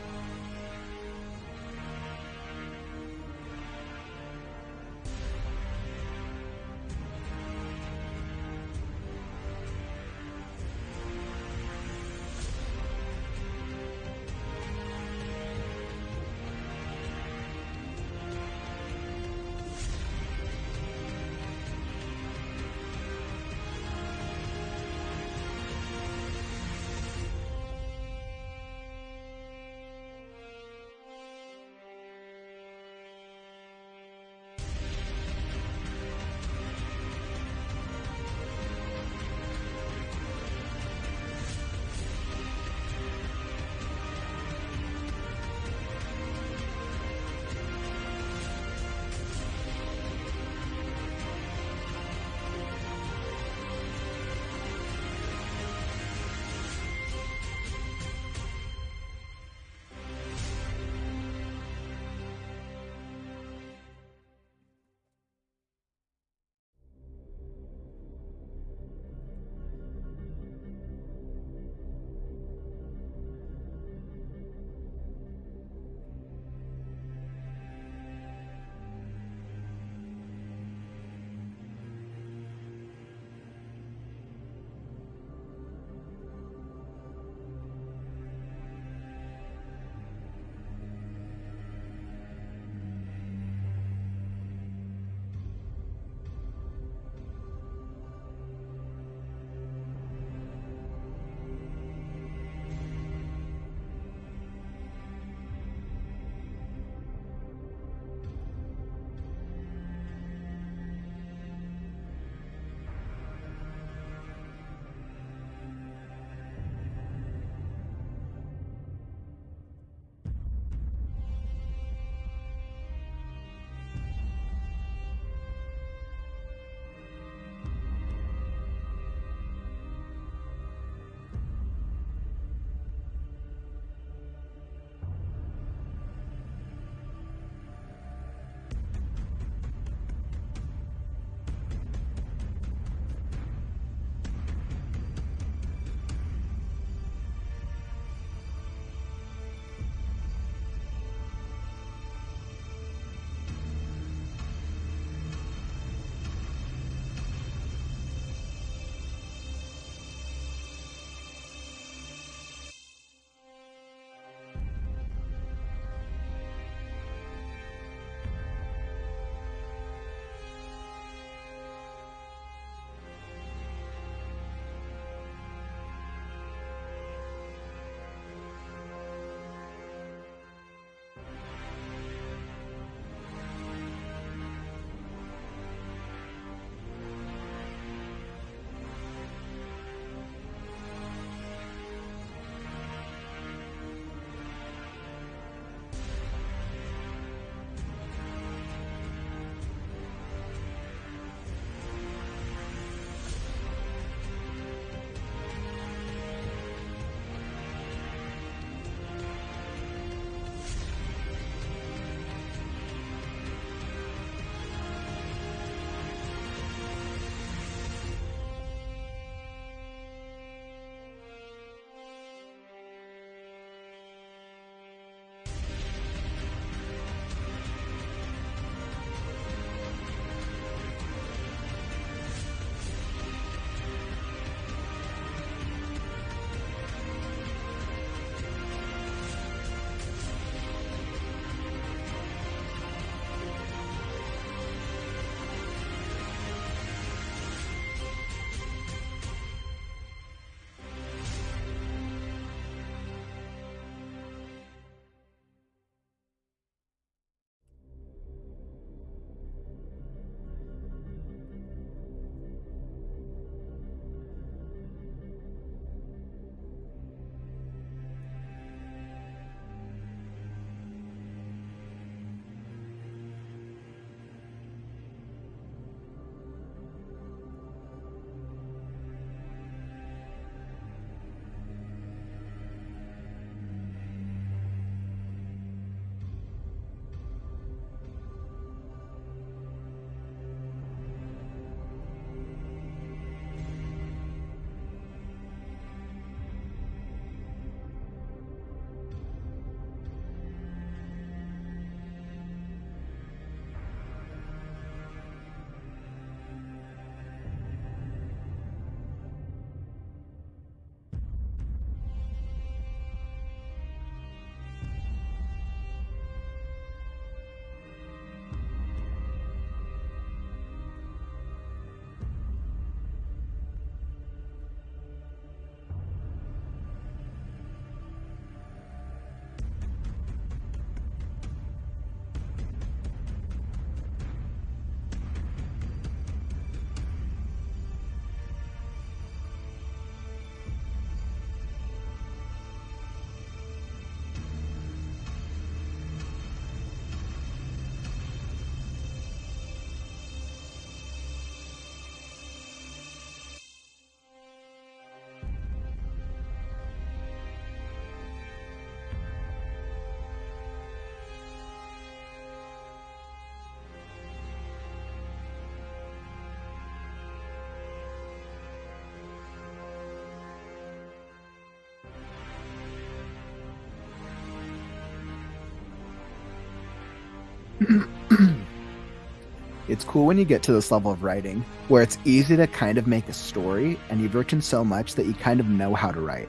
A: It's cool when you get to this level of writing where it's easy to kind of make a story and you've written so much that you kind of know how to write.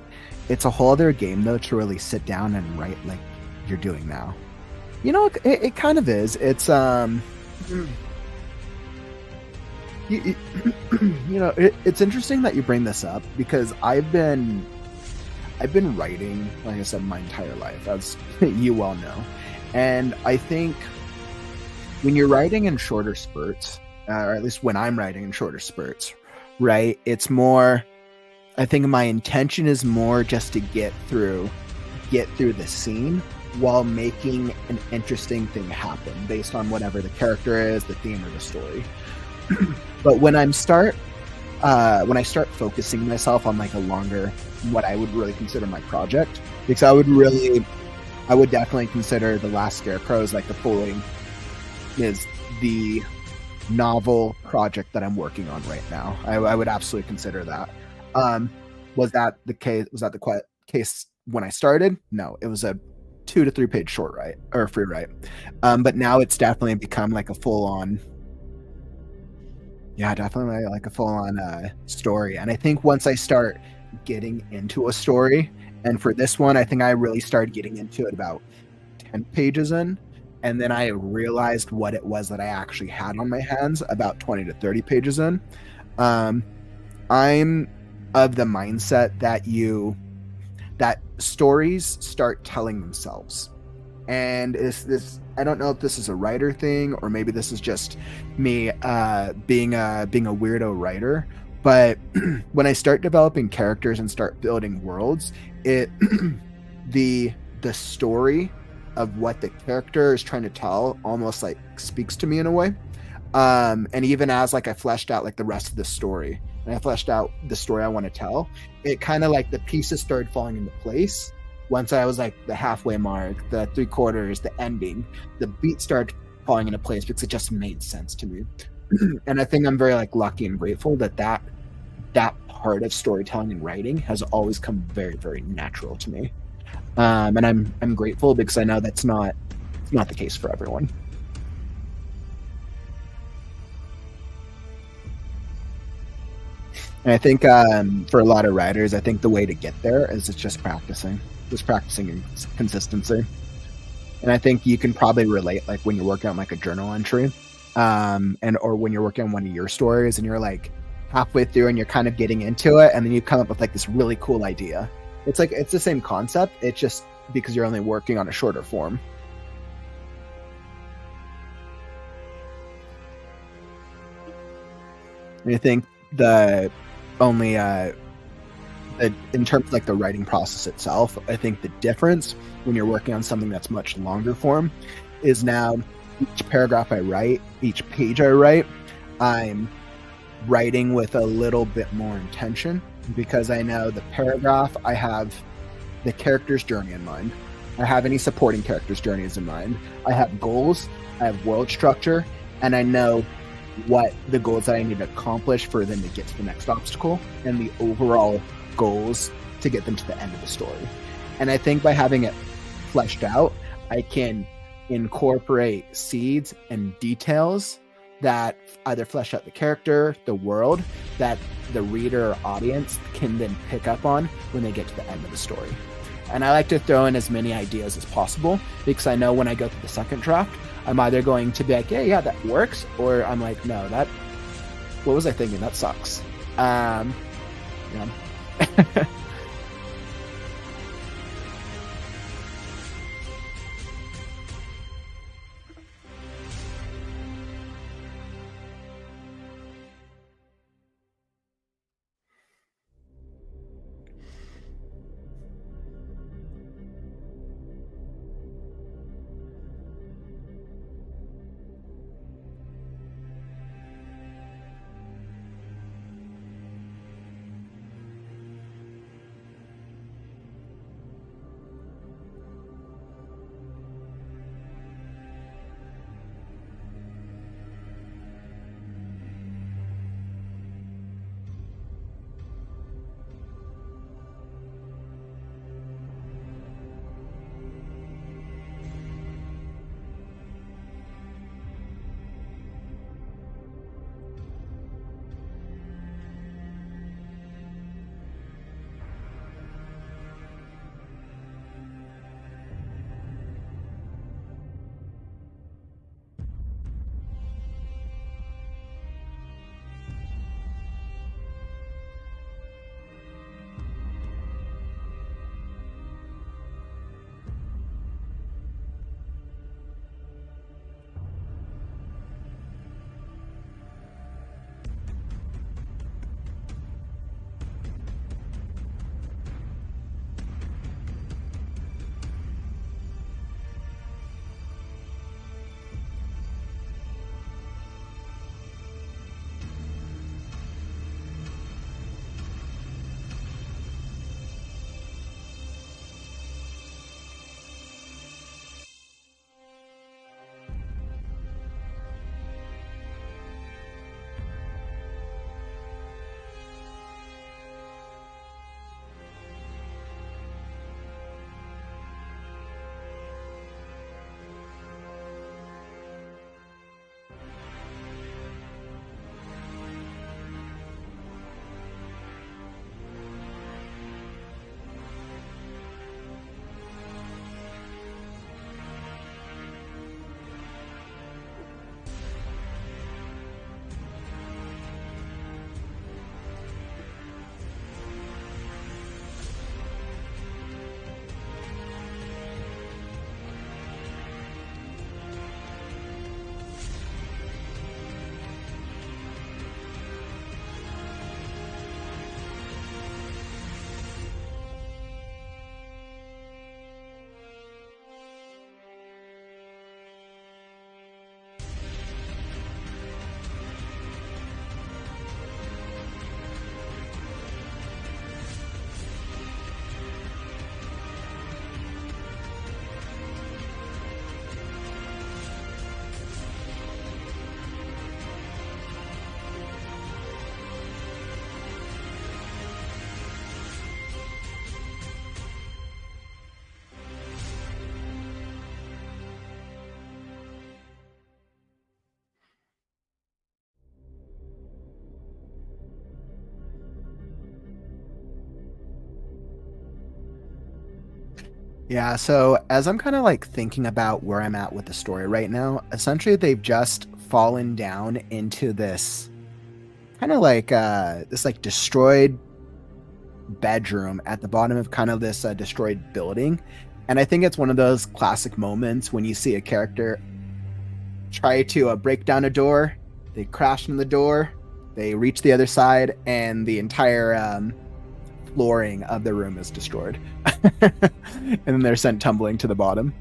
A: It's a whole other game though to really sit down and write like you're doing now. You know, it kind of is. It's you, you know, it's interesting that you bring this up because I've been writing, like I said, my entire life, as you well know, and I think when you're writing in shorter spurts, or at least when I'm writing in shorter spurts, right? It's more. I think my intention is more just to get through the scene while making an interesting thing happen based on whatever the character is, the theme, or the story. But when I start focusing myself on like a longer, what I would really consider my project, because I would definitely consider the Last Scarecrow as like the fully is the novel project that I'm working on right now. I would absolutely consider that. Was that the case? Was that the case when I started? No, it was a 2 to 3 page short write or free write. But now it's definitely become like a full on. Yeah, definitely like a full on story. And I think once I start getting into a story, and for this one, I think I really started getting into it about 10 pages in. And then I realized what it was that I actually had on my hands about 20 to 30 pages in. I'm of the mindset that stories start telling themselves. And is this, I don't know if this is a writer thing or maybe this is just me being a weirdo writer, but when I start developing characters and start building worlds, it the story of what the character is trying to tell almost like speaks to me in a way. And even as like I fleshed out like the rest of the story and I fleshed out the story I want to tell, it kind of like the pieces started falling into place. Once I was like the halfway mark, the 3/4, the ending, the beat started falling into place because it just made sense to me. And I think I'm very like lucky and grateful that part of storytelling and writing has always come very, very natural to me. And I'm grateful because I know it's not the case for everyone. And I think for a lot of writers, I think the way to get there is it's just practicing consistency. And I think you can probably relate like when you're working on like a journal entry, and or when you're working on one of your stories and you're like halfway through and you're kind of getting into it, and then you come up with like this really cool idea. It's like it's the same concept. It's just because you're only working on a shorter form. And I think the only in terms of like the writing process itself, I think the difference when you're working on something that's much longer form is now each paragraph I write, each page I write, I'm writing with a little bit more intention because I know the paragraph I have the character's journey in mind. I have any supporting character's journeys in mind. I have goals, I have world structure, and I know what the goals that I need to accomplish for them to get to the next obstacle and the overall goals to get them to the end of the story. And I think by having it fleshed out, I can incorporate seeds and details that either flesh out the character, the world, that the reader or audience can then pick up on when they get to the end of the story. And I like to throw in as many ideas as possible because I know when I go to the second draft, I'm either going to be like, yeah, that works, or I'm like, no, what was I thinking? That sucks. Yeah. Yeah, so as I'm kind of like thinking about where I'm at with the story right now, essentially they've just fallen down into this kind of like this like destroyed bedroom at the bottom of kind of this destroyed building. And I think it's one of those classic moments when you see a character try to break down a door, they crash in the door, they reach the other side, and the entire flooring of the room is destroyed. And then they're sent tumbling to the bottom.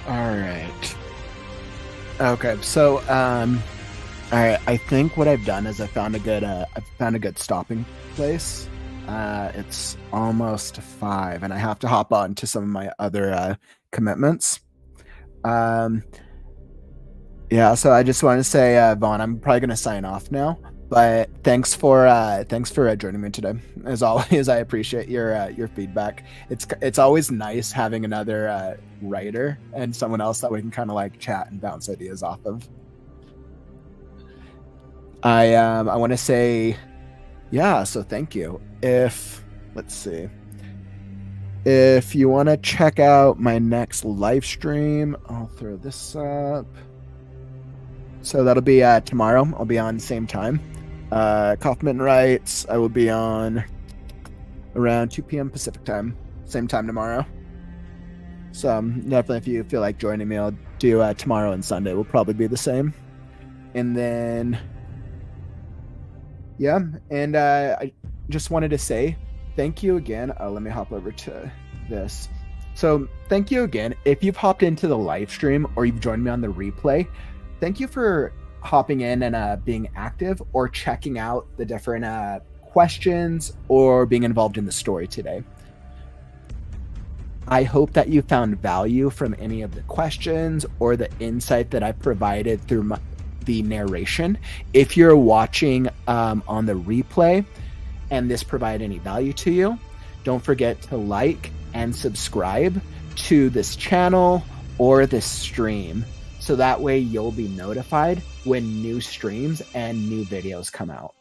A: All right. Okay. So, all right. I think what I've done is I've found a good stopping place. It's almost 5, and I have to hop on to some of my other commitments. Um, yeah. So I just want to say, Vaughn, I'm probably gonna sign off now. But thanks for joining me today. As always, I appreciate your feedback. It's always nice having another writer and someone else that we can kind of like chat and bounce ideas off of. I want to say, yeah. So thank you. Let's see, if you want to check out my next live stream, I'll throw this up. So that'll be tomorrow. I'll be on same time. Kauffman Writes, I will be on around 2 p.m. Pacific time, same time tomorrow. So definitely, if you feel like joining me, I'll do tomorrow and Sunday will probably be the same. And then, yeah, and I just wanted to say thank you again. Let me hop over to this. So thank you again. If you've hopped into the live stream or you've joined me on the replay, thank you for hopping in and being active or checking out the different questions or being involved in the story today. I hope that you found value from any of the questions or the insight that I provided through the narration. If you're watching on the replay and this provided any value to you, don't forget to like and subscribe to this channel or this stream, so that way you'll be notified when new streams and new videos come out.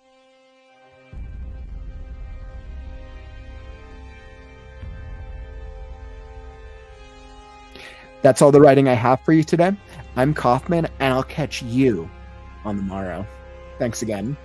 A: That's all the writing I have for you today. I'm Kauffman, and I'll catch you on the morrow. Thanks again.